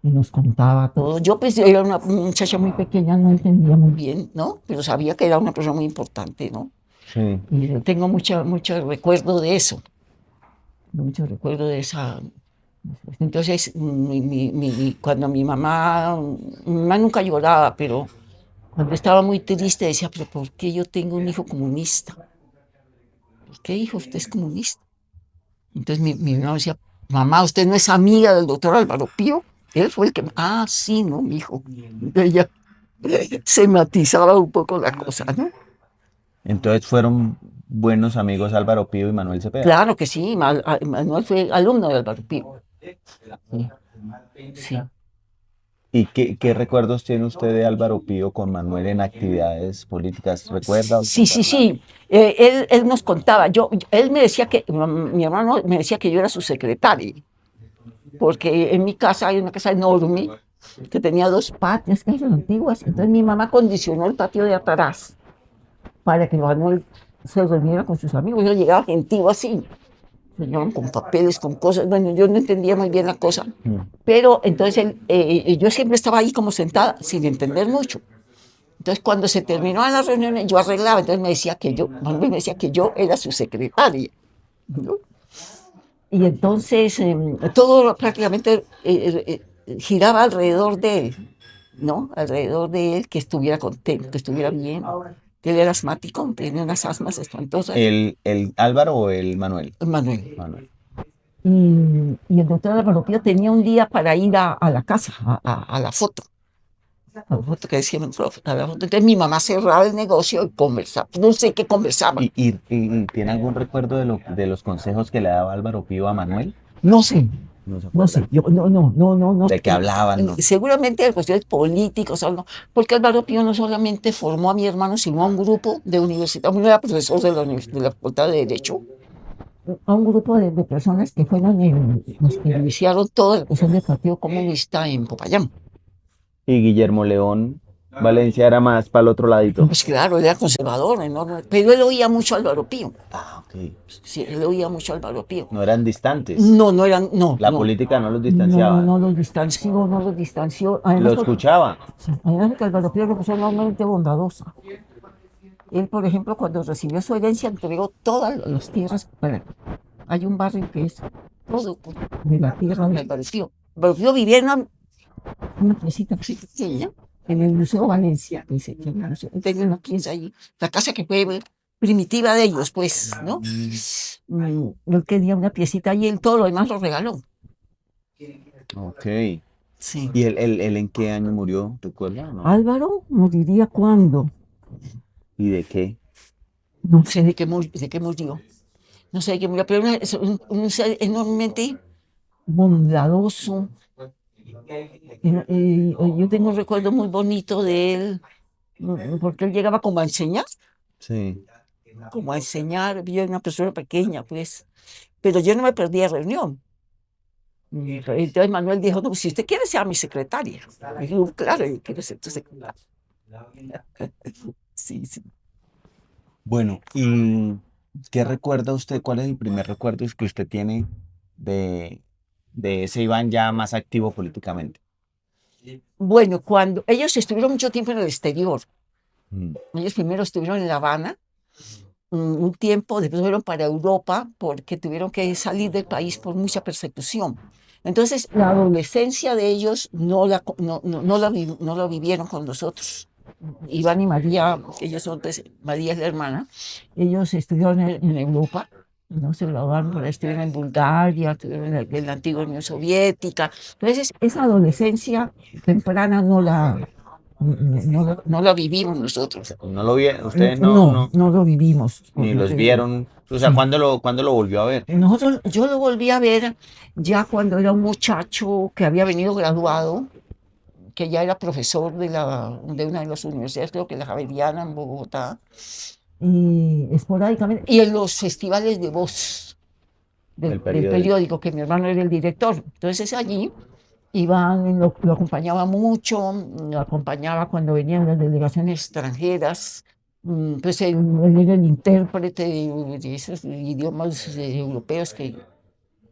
Speaker 3: y nos contaba todo. Yo pues era una muchacha muy pequeña, no entendía muy bien, ¿no? Pero sabía que era una persona muy importante, ¿no?
Speaker 2: Sí.
Speaker 3: Y tengo mucho recuerdo de eso, mucho recuerdo de esa. Entonces, cuando mi mamá nunca lloraba, pero cuando estaba muy triste decía, pero ¿por qué yo tengo un hijo comunista? ¿Por qué hijo usted es comunista? Entonces mi mamá decía, mamá, usted no es amiga del doctor Álvaro Pío. Él fue el que, sí, no, mi hijo. Entonces ya se matizaba un poco la cosa, ¿no?
Speaker 2: Entonces fueron buenos amigos Álvaro Pío y Manuel Cepeda.
Speaker 3: Claro que sí, Manuel fue alumno de Álvaro Pío. Sí, sí.
Speaker 2: ¿Y qué recuerdos tiene usted de Álvaro Pío con Manuel en actividades políticas? ¿Recuerda?
Speaker 3: Sí, sí, sí. Él nos contaba, él me decía que, mi hermano me decía que yo era su secretaria, porque en mi casa hay una casa enorme que tenía 2 patios, que eran antiguas. Entonces mi mamá condicionó el patio de atrás para que Manuel se reuniera con sus amigos. Yo llegaba gentío así, se llevaban con papeles, con cosas. Bueno, yo no entendía muy bien la cosa, pero entonces yo siempre estaba ahí como sentada sin entender mucho. Entonces, cuando se terminaban las reuniones, yo arreglaba. Entonces, Manuel me decía que yo era su secretaria, ¿no? Y entonces, todo prácticamente giraba alrededor de él, ¿no? Alrededor de él, que estuviera contento, que estuviera bien, que él era asmático, tenía unas asmas espantosas.
Speaker 2: ¿El Álvaro o el Manuel?
Speaker 3: Manuel.
Speaker 2: Manuel.
Speaker 3: Y el doctor Álvaro Pío tenía un día para ir a la casa, a la foto. A la foto que decía, a la foto. Entonces mi mamá cerraba el negocio y conversaba. No sé qué conversaba.
Speaker 2: ¿Y tiene algún recuerdo de los consejos que le daba Álvaro Pío a Manuel?
Speaker 3: No sé.
Speaker 2: No se
Speaker 3: No
Speaker 2: acuerda.
Speaker 3: sé, yo no.
Speaker 2: ¿De qué hablaban? No?
Speaker 3: Seguramente de cuestiones políticas, o no, porque Álvaro Pío no solamente formó a mi hermano, sino a un grupo de universidad, uno era profesor de la Facultad de Derecho, a un grupo de personas que fueron los que iniciaron toda la cuestión del Partido Comunista en Popayán.
Speaker 2: Y Guillermo León Valencia era más para el otro ladito.
Speaker 3: Pues claro, él era conservador, enorme, pero él oía mucho a Álvaro Pío.
Speaker 2: Ah, ok.
Speaker 3: Sí, él oía mucho a Álvaro Pío.
Speaker 2: No eran distantes.
Speaker 3: No eran, no.
Speaker 2: La
Speaker 3: no.
Speaker 2: política no los distanciaba.
Speaker 3: No los distanció. Además,
Speaker 2: Lo escuchaba.
Speaker 3: Además que Álvaro Pío era una persona enormemente bondadosa. Él, por ejemplo, cuando recibió su herencia, entregó todas las tierras. Bueno, hay un barrio que es todo de la tierra de Álvaro Pío. Álvaro Pío vivía en una piecita pequeña en el Museo Valencia. Entonces uno piensa ahí, la casa que fue primitiva de ellos, pues, ¿no? Él quería una piecita y él todo lo demás lo regaló.
Speaker 2: Ok.
Speaker 3: Sí.
Speaker 2: ¿Y él en qué año murió? ¿Recuerdas? ¿No?
Speaker 3: Álvaro moriría cuándo.
Speaker 2: ¿Y de qué?
Speaker 3: No sé de qué murió. No sé de qué murió, pero es un ser enormemente bondadoso. Yo tengo un recuerdo muy bonito de él, porque él llegaba como a enseñar.
Speaker 2: Sí.
Speaker 3: como a enseñar, yo era una persona pequeña, pues, pero yo no me perdía reunión. Entonces Manuel dijo, no, si usted quiere, sea mi secretaria. Y yo, claro, yo quiero ser tu secretaria. Sí, sí.
Speaker 2: Bueno, ¿y qué recuerda usted? ¿Cuál es el primer recuerdo que usted tiene de, de ese Iván ya más activo políticamente?
Speaker 3: Bueno, cuando ellos estuvieron mucho tiempo en el exterior,
Speaker 2: Mm,
Speaker 3: ellos primero estuvieron en La Habana, un tiempo, después fueron para Europa porque tuvieron que salir del país por mucha persecución. Entonces, la adolescencia de ellos no la vivieron con nosotros. Iván y María, ellos son, pues, María es la hermana, ellos estudiaron en Europa, no se graduaron, pero estuvieron en Bulgaria, estuvieron en la antigua Unión Soviética. Entonces, esa adolescencia temprana no la vivimos nosotros.
Speaker 2: No lo vi, ustedes
Speaker 3: No lo vivimos.
Speaker 2: ni los
Speaker 3: Porque,
Speaker 2: vieron. O sea,
Speaker 3: sí.
Speaker 2: ¿cuándo lo volvió a ver?
Speaker 3: Yo lo volví a ver ya cuando era un muchacho que había venido graduado, que ya era profesor de una de las universidades, creo que la Javeriana en Bogotá, y esporádicamente, y en los festivales de voz
Speaker 2: Del
Speaker 3: del
Speaker 2: periódico.
Speaker 3: periódico, que mi hermano era el director. Entonces allí Iván lo acompañaba mucho, lo acompañaba cuando venían las delegaciones extranjeras, pues él era el intérprete de esos idiomas europeos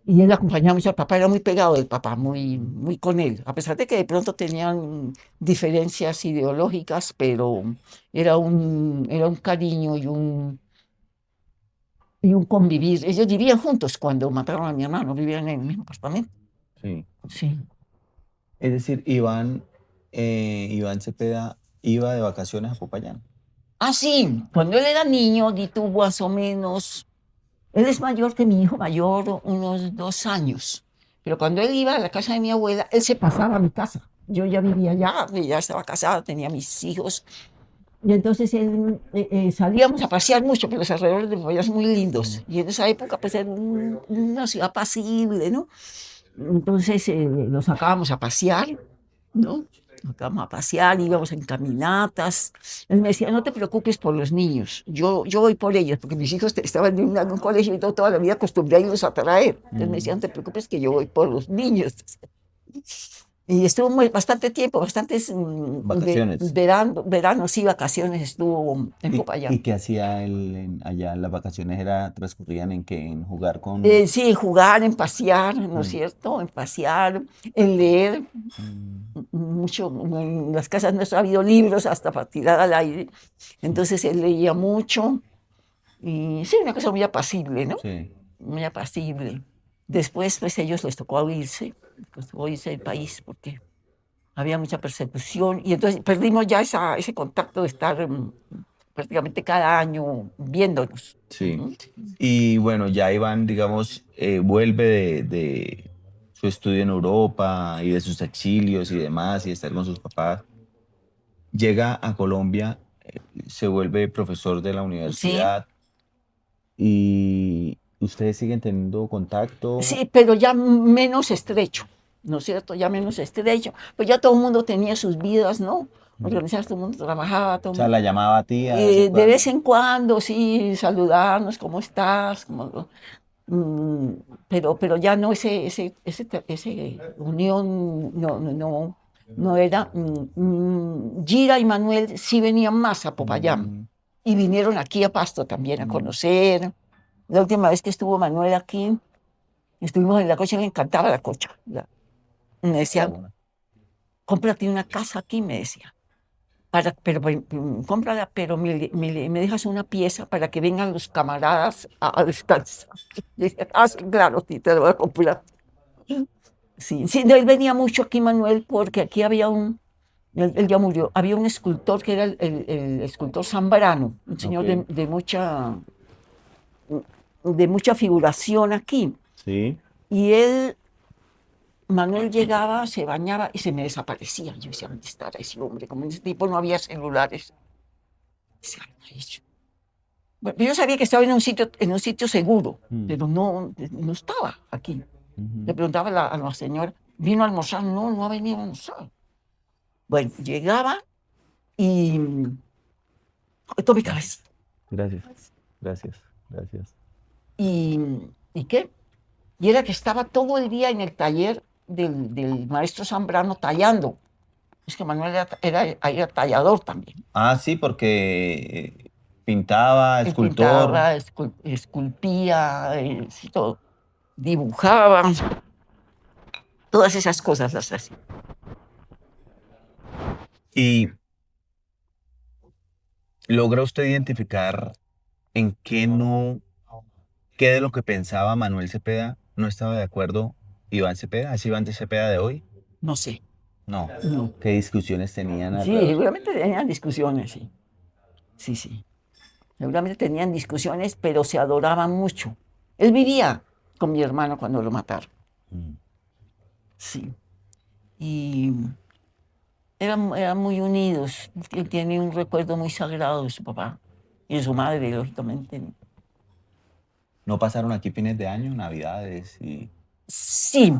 Speaker 3: y él acompañaba mucho al papá, era muy pegado del papá, muy con él, a pesar de que de pronto tenían diferencias ideológicas, pero era un cariño y un convivir. Ellos vivían juntos cuando mataron a mi hermano, vivían en el mismo apartamento.
Speaker 2: Sí.
Speaker 3: Sí.
Speaker 2: Es decir, Iván Cepeda iba de vacaciones a Popayán.
Speaker 3: Ah, sí, cuando él era niño, di tuvo más o menos, él es mayor que mi hijo mayor, unos 2 años, pero cuando él iba a la casa de mi abuela, él se pasaba a mi casa. Yo ya vivía allá, ya estaba casada, tenía mis hijos, y entonces salíamos a pasear mucho, pero los alrededores de Popayán son muy lindos, y en esa época pues era una ciudad pasible, ¿no? Entonces lo sacábamos a pasear, ¿no? Nos sacábamos a pasear, íbamos en caminatas. Él me decía, no te preocupes por los niños, yo voy por ellos, porque mis hijos estaban en un colegio y toda la vida acostumbré a irlos a traer. Entonces me decía, no te preocupes que yo voy por los niños. Y estuvo bastante tiempo, bastantes
Speaker 2: Vacaciones.
Speaker 3: veranos y vacaciones estuvo en
Speaker 2: ¿Y
Speaker 3: Popayán.
Speaker 2: qué hacía él allá? ¿Las vacaciones transcurrían en qué? ¿En jugar con...?
Speaker 3: Sí, jugar, en pasear, ¿no es
Speaker 2: Mm,
Speaker 3: cierto? En pasear, en leer.
Speaker 2: mm,
Speaker 3: Mucho, en las casas nuestras ha habido libros hasta para tirar al aire. Entonces él leía mucho y sí, una cosa muy apacible, ¿no?
Speaker 2: sí.
Speaker 3: Muy apacible. Después, pues ellos les tocó irse del país porque había mucha persecución y entonces perdimos ya ese contacto de estar prácticamente cada año viéndonos.
Speaker 2: Sí.
Speaker 3: Ujú.
Speaker 2: Y bueno, ya Iván, digamos, vuelve de su estudio en Europa y de sus exilios y demás, y de estar con sus papás. Llega a Colombia, se vuelve profesor de la
Speaker 3: Sí,
Speaker 2: universidad y ustedes siguen teniendo contacto.
Speaker 3: sí, pero ya menos estrecho, ¿no es cierto? Ya menos estrecho. Pues ya todo el mundo tenía sus vidas, ¿no?
Speaker 2: Mm.
Speaker 3: Organizadas, todo el mundo trabajaba, todo
Speaker 2: O
Speaker 3: el
Speaker 2: sea,
Speaker 3: mundo.
Speaker 2: la llamaba tía de vez en
Speaker 3: De
Speaker 2: cuando.
Speaker 3: vez en cuando, sí, saludarnos, ¿cómo estás? Mm, pero ya no ese unión, no era. Gira y Manuel sí venían más a Popayán
Speaker 2: Mm,
Speaker 3: y vinieron aquí a Pasto también a conocer. La última vez que estuvo Manuel aquí, estuvimos en la cocha, le encantaba la cocha. Me decía,
Speaker 2: bueno.
Speaker 3: cómprate una casa aquí, me decía. Cómprala, pero me dejas una pieza para que vengan los camaradas a descansar. Y dije, sí, claro, sí, te lo voy a comprar. Sí, sí, no, él venía mucho aquí, Manuel, porque aquí había él ya murió, había un escultor que era el escultor Zambrano, un señor
Speaker 2: Ok.
Speaker 3: de mucha figuración aquí.
Speaker 2: Sí.
Speaker 3: Y Manuel llegaba, se bañaba y se me desaparecía. Yo decía, ¿dónde estará ese hombre? Como en ese tiempo no había celulares. Decía, "Ay, bueno, yo sabía que estaba en un sitio seguro,
Speaker 2: Mm,
Speaker 3: pero no estaba aquí. Le
Speaker 2: ujú.
Speaker 3: preguntaba a la señora, ¿vino a almorzar? No, no ha venido a almorzar. Bueno, llegaba y tome cabeza.
Speaker 2: Gracias. Gracias, gracias.
Speaker 3: ¿Y qué? Y era que estaba todo el día en el taller del maestro Zambrano tallando. Es que Manuel era tallador también.
Speaker 2: Ah, sí, porque pintaba,
Speaker 3: Él
Speaker 2: escultor.
Speaker 3: pintaba, esculpía, sí, todo. Dibujaba, todas esas cosas las hacía.
Speaker 2: ¿Y logra usted identificar en qué de lo que pensaba Manuel Cepeda no estaba de acuerdo Iván Cepeda? ¿Es Iván Cepeda de hoy?
Speaker 3: No sé,
Speaker 2: No.
Speaker 3: no.
Speaker 2: ¿Qué discusiones tenían
Speaker 3: Sí,
Speaker 2: alrededor?
Speaker 3: seguramente tenían discusiones, sí. Sí, sí. Seguramente tenían discusiones, pero se adoraban mucho. Él vivía con mi hermano cuando lo mataron.
Speaker 2: Mm.
Speaker 3: Sí. Y eran muy unidos. Él tiene un recuerdo muy sagrado de su papá y de su madre, lógicamente.
Speaker 2: ¿No pasaron aquí fines de año, navidades y...?
Speaker 3: Sí,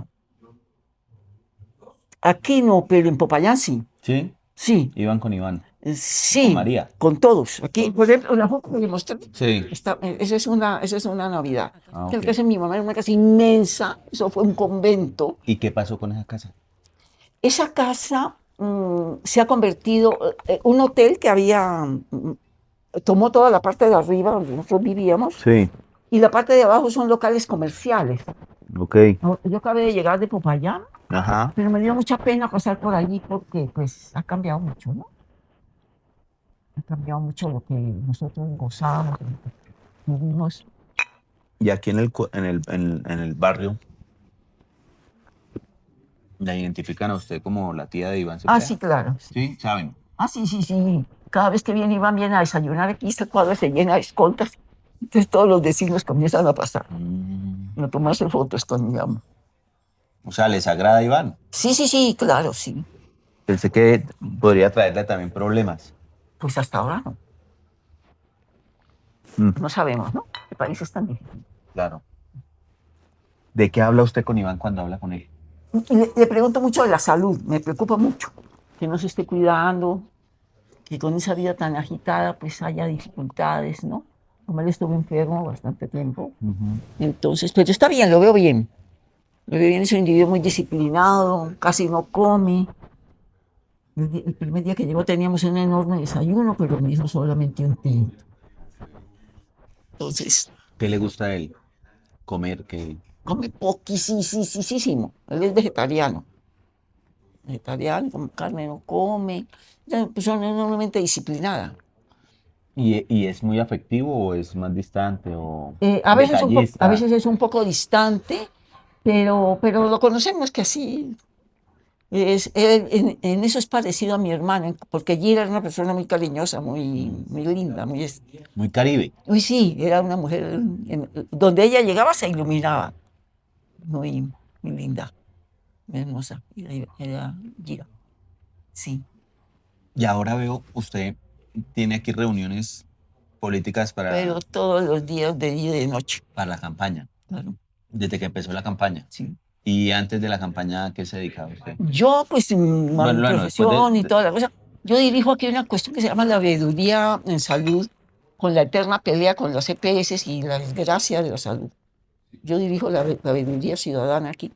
Speaker 3: aquí no, pero en Popayán sí.
Speaker 2: ¿Sí?
Speaker 3: Sí,
Speaker 2: Iban con Iván.
Speaker 3: sí,
Speaker 2: ¿Con María?
Speaker 3: con todos. Aquí, por ejemplo, la foto que le mostré,
Speaker 2: Sí.
Speaker 3: esa es una Navidad.
Speaker 2: Ah,
Speaker 3: Que la
Speaker 2: ok.
Speaker 3: casa de mi mamá era una casa inmensa, eso fue un convento.
Speaker 2: ¿Y qué pasó con esa casa?
Speaker 3: Esa casa se ha convertido en un hotel que tomó toda la parte de arriba donde nosotros vivíamos
Speaker 1: Sí,
Speaker 3: y la parte de abajo son locales comerciales.
Speaker 1: ok.
Speaker 3: Yo acabé de llegar de Popayán,
Speaker 2: Ajá.
Speaker 3: pero me dio mucha pena pasar por allí porque pues ha cambiado mucho, ¿no? Ha cambiado mucho lo que nosotros gozábamos, lo que vivimos.
Speaker 2: Y aquí en el barrio, ¿la identifican a usted como la tía de Iván Cepeda?
Speaker 3: Ah, sí, claro. Sí.
Speaker 2: Sí, saben.
Speaker 3: Ah, sí, sí, sí. Cada vez que Iván viene a desayunar aquí, esta cuadra se llena de escoltas. Entonces todos los vecinos comienzan a pasar, a tomarse fotos con Iván.
Speaker 2: O sea, ¿les agrada Iván?
Speaker 3: Sí, sí, sí, claro, sí.
Speaker 2: Pensé que podría traerle también problemas.
Speaker 3: Pues hasta ahora no.
Speaker 1: Mm.
Speaker 3: No sabemos, ¿no? El país es tan difícil.
Speaker 2: Claro. ¿De qué habla usted con Iván cuando habla con él?
Speaker 3: Y le pregunto mucho de la salud, me preocupa mucho que no se esté cuidando, que con esa vida tan agitada pues haya dificultades, ¿no? Como él estuvo enfermo bastante tiempo. Entonces, pero está bien, lo veo bien. Lo veo bien, es un individuo muy disciplinado, casi no come. El primer día que llegó teníamos un enorme desayuno, pero me hizo solamente un tinto. Entonces,
Speaker 2: ¿Qué le gusta a él? Comer, que...
Speaker 3: come poquísimo. Él es vegetariano. Vegetariano, come carne no come. Es una persona enormemente disciplinada.
Speaker 2: ¿Y es muy afectivo o es más distante o
Speaker 3: A
Speaker 2: detallista?
Speaker 3: veces es un poco distante, pero lo conocemos que así en eso es parecido a mi hermano, porque Gira era una persona muy cariñosa, muy linda,
Speaker 2: Muy caribe.
Speaker 3: uy, sí, era una mujer, donde ella llegaba se iluminaba, muy linda, muy hermosa, era Gira, sí.
Speaker 2: Y ahora veo, usted tiene aquí reuniones políticas
Speaker 3: Pero todos los días de día y de noche,
Speaker 2: para la campaña,
Speaker 3: claro,
Speaker 2: desde que empezó la campaña.
Speaker 3: sí.
Speaker 2: Y antes de la campaña, ¿a qué se dedicaba usted?
Speaker 3: Yo, pues, mi
Speaker 2: Bueno, después
Speaker 3: profesión y toda la cosa, yo dirijo aquí una cuestión que se llama la veeduría en salud, con la eterna pelea con las EPS y la desgracia de la salud. Yo dirijo la veeduría ciudadana aquí.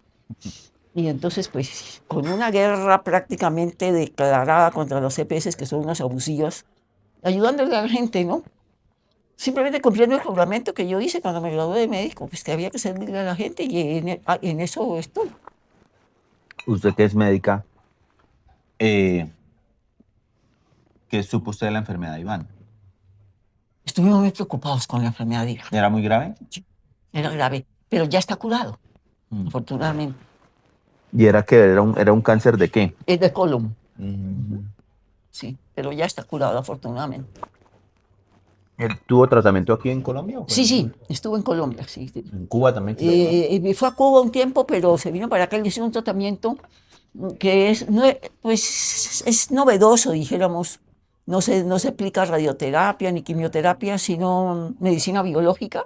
Speaker 3: Y entonces, pues, con una guerra prácticamente declarada contra las EPS, que son unas abusivas, ayudándole a la gente, ¿no? Simplemente cumpliendo el juramento que yo hice cuando me gradué de médico, pues que había que servirle a la gente y en eso estoy.
Speaker 2: Usted que es médica, ¿qué supo usted de la enfermedad de Iván?
Speaker 3: Estuvimos muy preocupados con la enfermedad de Iván.
Speaker 2: ¿Era muy grave?
Speaker 3: Era grave, pero ya está curado, afortunadamente.
Speaker 1: ¿Y era que era un cáncer de qué?
Speaker 3: Es de colon,
Speaker 2: Mm.
Speaker 3: sí, pero ya está curado, afortunadamente.
Speaker 1: ¿Él tuvo tratamiento aquí en Colombia o fue
Speaker 3: Sí, sí, estuvo en Colombia, sí.
Speaker 2: en Cuba también?
Speaker 3: Fue a Cuba un tiempo, pero se vino para acá y le hicieron un tratamiento que pues, es novedoso, dijéramos. No se aplica radioterapia ni quimioterapia, sino medicina biológica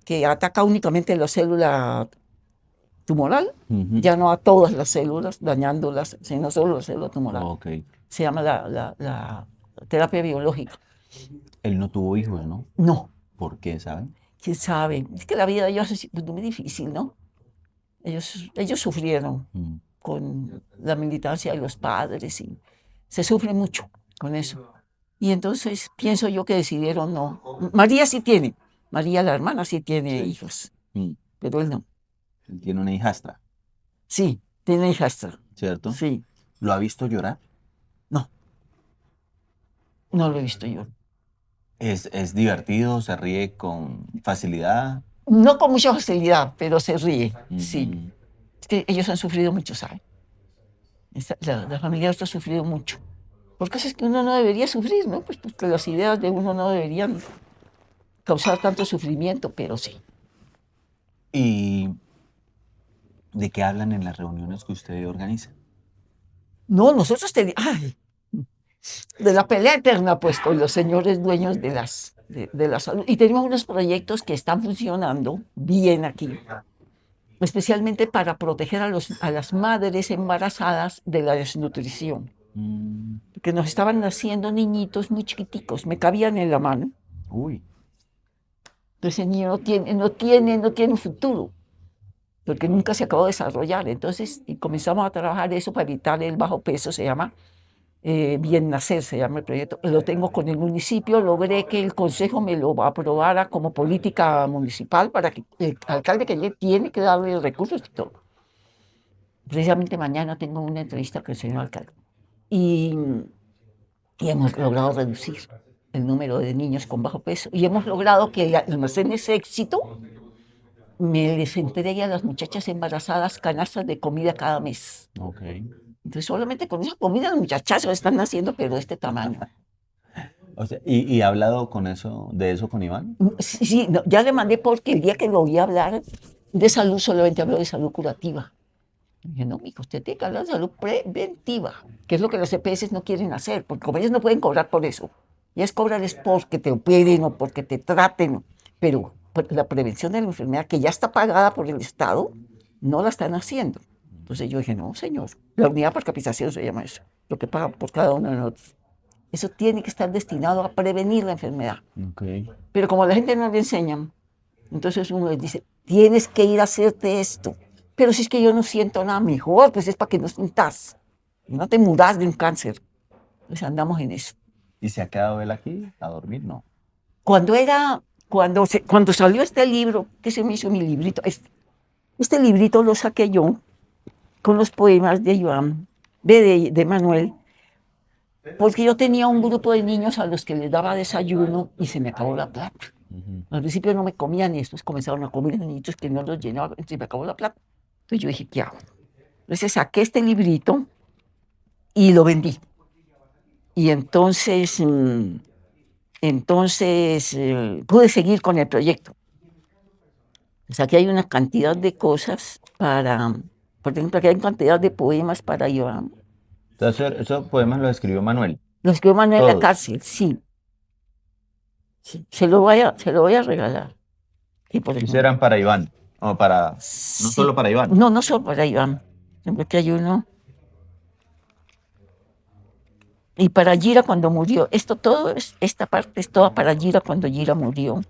Speaker 3: que ataca únicamente la célula tumoral, ya no a todas las células, dañándolas, sino solo la célula tumoral.
Speaker 2: Ok.
Speaker 3: Se llama la terapia biológica.
Speaker 1: Él no tuvo hijos, ¿no?
Speaker 3: No,
Speaker 1: ¿Por qué, saben?
Speaker 3: quién sabe. Es que la vida de ellos es muy difícil, ¿no? Ellos sufrieron
Speaker 1: Mm.
Speaker 3: con la militancia de los padres y se sufre mucho con eso. Y entonces pienso yo que decidieron no. María sí tiene, María la hermana sí tiene hijos,
Speaker 1: Mm.
Speaker 3: pero él no.
Speaker 1: Él tiene una hijastra,
Speaker 3: Sí, tiene hijastra.
Speaker 1: ¿cierto?
Speaker 3: Sí,
Speaker 1: ¿Lo ha visto llorar?
Speaker 3: no, no lo he visto yo.
Speaker 1: Es divertido, se ríe con facilidad.
Speaker 3: No con mucha facilidad, pero se ríe, sí.
Speaker 1: Mm.
Speaker 3: Es que ellos han sufrido mucho, ¿sabe? La familia ha sufrido mucho. Por cosas que uno no debería sufrir, ¿no? Pues porque las ideas de uno no deberían causar tanto sufrimiento, pero sí.
Speaker 1: ¿Y de qué hablan en las reuniones que usted organiza?
Speaker 3: No, nosotros teníamos, de la pelea eterna, pues, con los señores dueños de la salud. Y tenemos unos proyectos que están funcionando bien aquí, especialmente para proteger a las madres embarazadas de la desnutrición.
Speaker 1: Mm.
Speaker 3: Porque nos estaban naciendo niñitos muy chiquiticos, me cabían en la mano.
Speaker 1: Uy.
Speaker 3: Entonces el niño no tiene futuro, porque nunca se acabó de desarrollar. Entonces y comenzamos a trabajar eso para evitar el bajo peso, se llama Bien Nacer, se llama el proyecto. Lo tengo con el municipio, logré que el consejo me lo aprobara como política municipal para que el alcalde que llegue tiene que darle recursos y todo. Precisamente mañana tengo una entrevista con el señor alcalde. Y hemos logrado reducir el número de niños con bajo peso y hemos logrado que el almacén ese éxito me les entregue a las muchachas embarazadas canastas de comida cada mes.
Speaker 1: Ok.
Speaker 3: Entonces solamente con esa comida las muchachas se están haciendo, pero de este tamaño.
Speaker 1: O sea, ¿y ha hablado de eso con Iván?
Speaker 3: Sí, sí, no, ya le mandé porque el día que lo oí hablar de salud solamente habló de salud curativa. Dije, no, mijo, usted tiene que hablar de salud preventiva, que es lo que los EPS no quieren hacer, porque como ellos no pueden cobrar por eso. Ellos cobran es porque te operen o porque te traten, pero la prevención de la enfermedad que ya está pagada por el Estado, no la están haciendo. Entonces yo dije, no, señor, la unidad por capitación se llama eso, lo que pagan por cada uno de nosotros. Eso tiene que estar destinado a prevenir la enfermedad.
Speaker 1: Okay.
Speaker 3: Pero como a la gente no le enseñan, entonces uno les dice, tienes que ir a hacerte esto. Pero si es que yo no siento nada mejor, pues es para que no sientas, no te mudas de un cáncer. Pues andamos en eso.
Speaker 1: ¿Y se ha quedado él aquí a dormir? No.
Speaker 3: Cuando salió este libro, que se me hizo mi librito, este librito lo saqué yo con los poemas de Iván, de Manuel, porque yo tenía un grupo de niños a los que les daba desayuno y se me acabó la plata. Al principio no me comían y después comenzaron a comer niñitos que no los llenaban, se me acabó la plata. Entonces yo dije, ¿qué hago? Entonces saqué este librito y lo vendí. Y entonces pude seguir con el proyecto. O sea, aquí hay una cantidad de cosas por ejemplo, aquí hay una cantidad de poemas para Iván.
Speaker 1: Entonces, esos poemas los escribió Manuel.
Speaker 3: Los escribió Manuel en la
Speaker 1: Todos.
Speaker 3: cárcel, sí. Sí. Se lo voy a regalar. Y por
Speaker 1: ¿Y
Speaker 3: ejemplo,
Speaker 1: eran para Iván? O no
Speaker 3: sí.
Speaker 1: solo para Iván.
Speaker 3: No, no solo para Iván. Siempre que hay uno. Y para Gira cuando murió. Esta parte es toda para Gira cuando Gira murió.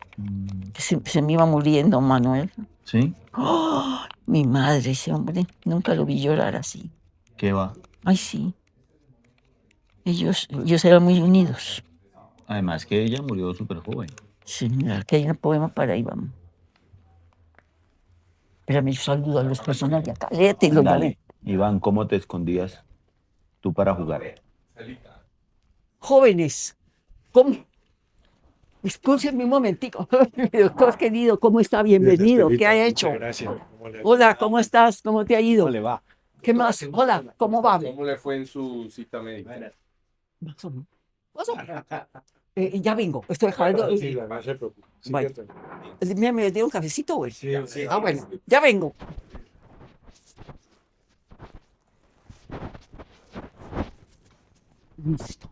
Speaker 3: Que se me iba muriendo Manuel.
Speaker 1: ¿Sí?
Speaker 3: ¡Oh! Mi madre, ese hombre. Nunca lo vi llorar así.
Speaker 1: ¿Qué va?
Speaker 3: Ay, sí. Ellos eran muy unidos.
Speaker 1: Además que ella murió súper joven.
Speaker 3: Sí, mira, aquí hay un poema para Iván. Espérame, yo saludo a los personajes de acá. Léetelo,
Speaker 1: Dale. Iván, ¿cómo te escondías tú para jugar?
Speaker 3: Jóvenes, ¿cómo? Escúchenme un momentico. Mi doctor querido, ¿cómo está? Bienvenido. ¿Qué ha hecho?
Speaker 4: Gracias. ¿Cómo le,
Speaker 3: Hola, ¿cómo estás? ¿Cómo te ha ido?
Speaker 4: ¿Cómo le va?
Speaker 3: ¿Qué más? Hola, ¿cómo va?
Speaker 4: ¿Cómo le fue en su cita médica?
Speaker 3: Más o menos. Ya vengo, estoy dejando.
Speaker 4: Sí, no se preocupe. Sí,
Speaker 3: Bueno. ¿Me dio un cafecito, güey?
Speaker 4: sí, sí.
Speaker 3: Ah, bueno, ya vengo. Listo.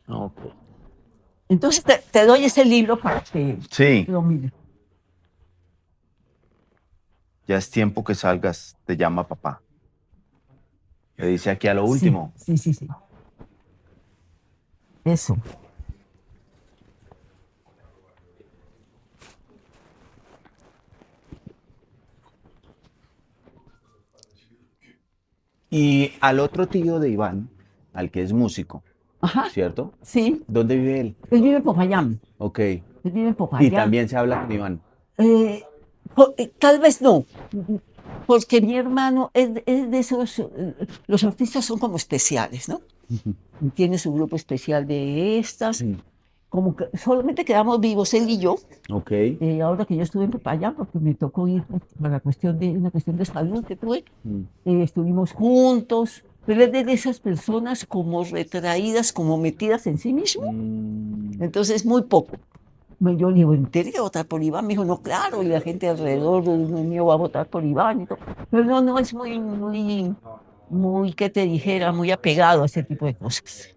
Speaker 1: Ok.
Speaker 3: Entonces te doy ese libro para que
Speaker 1: Sí,
Speaker 3: lo mires.
Speaker 1: ya es tiempo que salgas, te llama papá. Le dice aquí a lo último.
Speaker 3: Sí. Eso.
Speaker 1: Y al otro tío de Iván, al que es músico,
Speaker 3: Ajá,
Speaker 1: ¿cierto?
Speaker 3: sí.
Speaker 1: ¿Dónde vive él?
Speaker 3: Él vive en Popayán.
Speaker 1: Ok.
Speaker 3: Él vive en
Speaker 1: Y
Speaker 3: Popayán.
Speaker 1: también se habla con Iván.
Speaker 3: Tal vez no, porque mi hermano es de esos, los artistas son como especiales, ¿no? Tiene su grupo especial de estas,
Speaker 1: Sí.
Speaker 3: como que solamente quedamos vivos él y yo,
Speaker 1: Ok.
Speaker 3: ahora que yo estuve en Popayán, porque me tocó ir para una cuestión de salud que tuve,
Speaker 1: Mm.
Speaker 3: estuvimos juntos, pero es de esas personas como retraídas, como metidas en sí mismo, entonces muy poco. Yo le digo, ¿en serio va a votar por Iván? Me dijo, no, claro, y la gente alrededor del mío va a votar por Iván y todo. Pero no es muy, ¿qué te dijera? Muy apegado a ese tipo de cosas.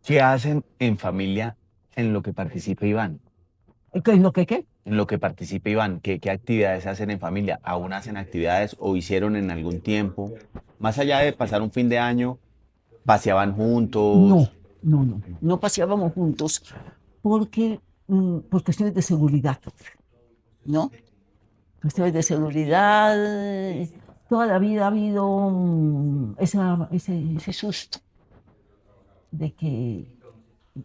Speaker 1: ¿Qué hacen en familia en lo que participa Iván?
Speaker 3: ¿Qué es lo que qué?
Speaker 1: En lo que participa Iván, ¿qué actividades hacen en familia? ¿Aún hacen actividades o hicieron en algún tiempo? Más allá de pasar un fin de año, ¿paseaban
Speaker 3: No,
Speaker 1: juntos?
Speaker 3: no paseábamos juntos porque, por cuestiones de seguridad, ¿no? Cuestiones de seguridad, toda la vida ha habido ese susto de que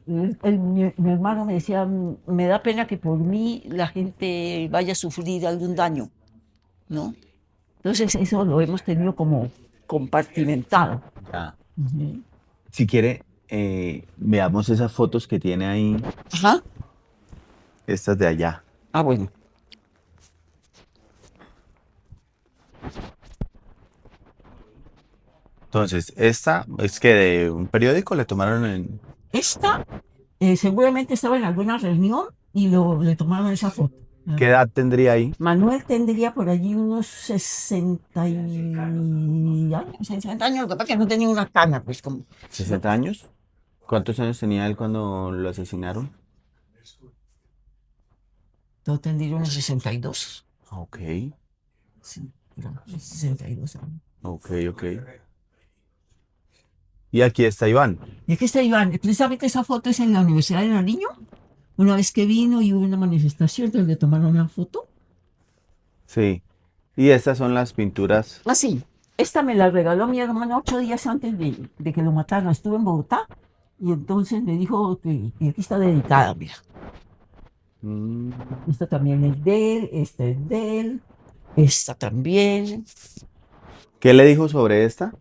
Speaker 3: mi hermano me decía, me da pena que por mí la gente vaya a sufrir algún daño, ¿no? Entonces eso lo hemos tenido como compartimentado.
Speaker 1: Ya.
Speaker 3: Ujú.
Speaker 1: Si quiere, veamos esas fotos que tiene ahí,
Speaker 3: Ajá.
Speaker 1: estas de allá.
Speaker 3: Ah, bueno.
Speaker 1: Entonces, esta es que de un periódico le tomaron en...
Speaker 3: Esta seguramente estaba en alguna reunión y le tomaron esa foto.
Speaker 1: ¿Qué edad tendría ahí?
Speaker 3: Manuel tendría por allí unos 60 años, lo que pasa es que no tenía una cana, pues como...
Speaker 1: ¿60 años? ¿Cuántos años tenía él cuando lo asesinaron?
Speaker 3: Yo tendría unos 62.
Speaker 1: Ok,
Speaker 3: Sí, pero 62 años.
Speaker 1: ok. Y aquí está Iván.
Speaker 3: Y aquí está Iván. Precisamente esa foto es en la Universidad de Nariño. Una vez que vino y hubo una manifestación donde tomaron una foto.
Speaker 1: Sí. Y estas son las pinturas.
Speaker 3: Así. Esta me la regaló mi hermano 8 días antes de que lo mataran. Estuve en Bogotá y entonces me dijo que aquí está dedicada, mira.
Speaker 1: Mm,
Speaker 3: Esta también es de él, esta es de él, esta también.
Speaker 1: ¿Qué le dijo sobre esta?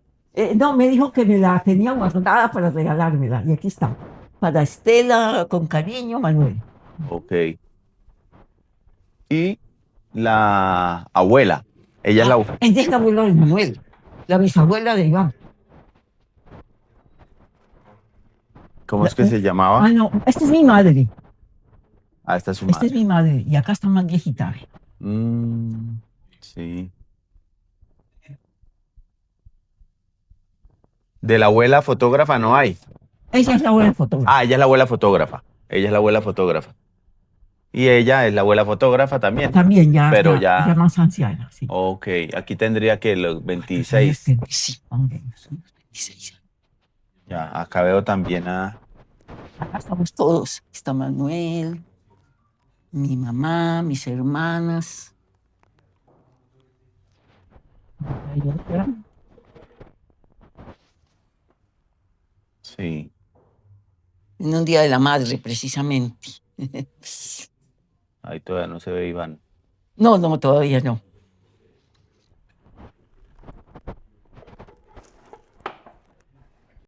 Speaker 3: No, me dijo que me la tenía guardada para regalármela. Y aquí está. Para Estela, con cariño, Manuel.
Speaker 1: Ok. Y la abuela. Ella es la...
Speaker 3: Ella es la abuela de Manuel, la bisabuela de Iván.
Speaker 1: ¿Cómo es que se llamaba?
Speaker 3: Ah, no, esta es mi madre.
Speaker 1: Ah, esta es su
Speaker 3: Esta es
Speaker 1: madre.
Speaker 3: mi madre. Y acá está más viejita.
Speaker 1: Sí. De la abuela fotógrafa no hay.
Speaker 3: Ella es la abuela fotógrafa.
Speaker 1: Ah, ella es la abuela fotógrafa. Ella es la abuela fotógrafa. Y ella es la abuela fotógrafa también.
Speaker 3: También
Speaker 1: Pero
Speaker 3: ya más anciana, sí.
Speaker 1: Ok, aquí tendría que los
Speaker 3: Acá
Speaker 1: 26.
Speaker 3: sí, hombre, somos 26.
Speaker 1: Ya, acá veo también a...
Speaker 3: Acá estamos todos. Está Manuel, mi mamá, mis hermanas. Ahí otra.
Speaker 1: Sí.
Speaker 3: En un día de la madre, precisamente.
Speaker 1: Ahí todavía no se ve Iván.
Speaker 3: No, todavía no.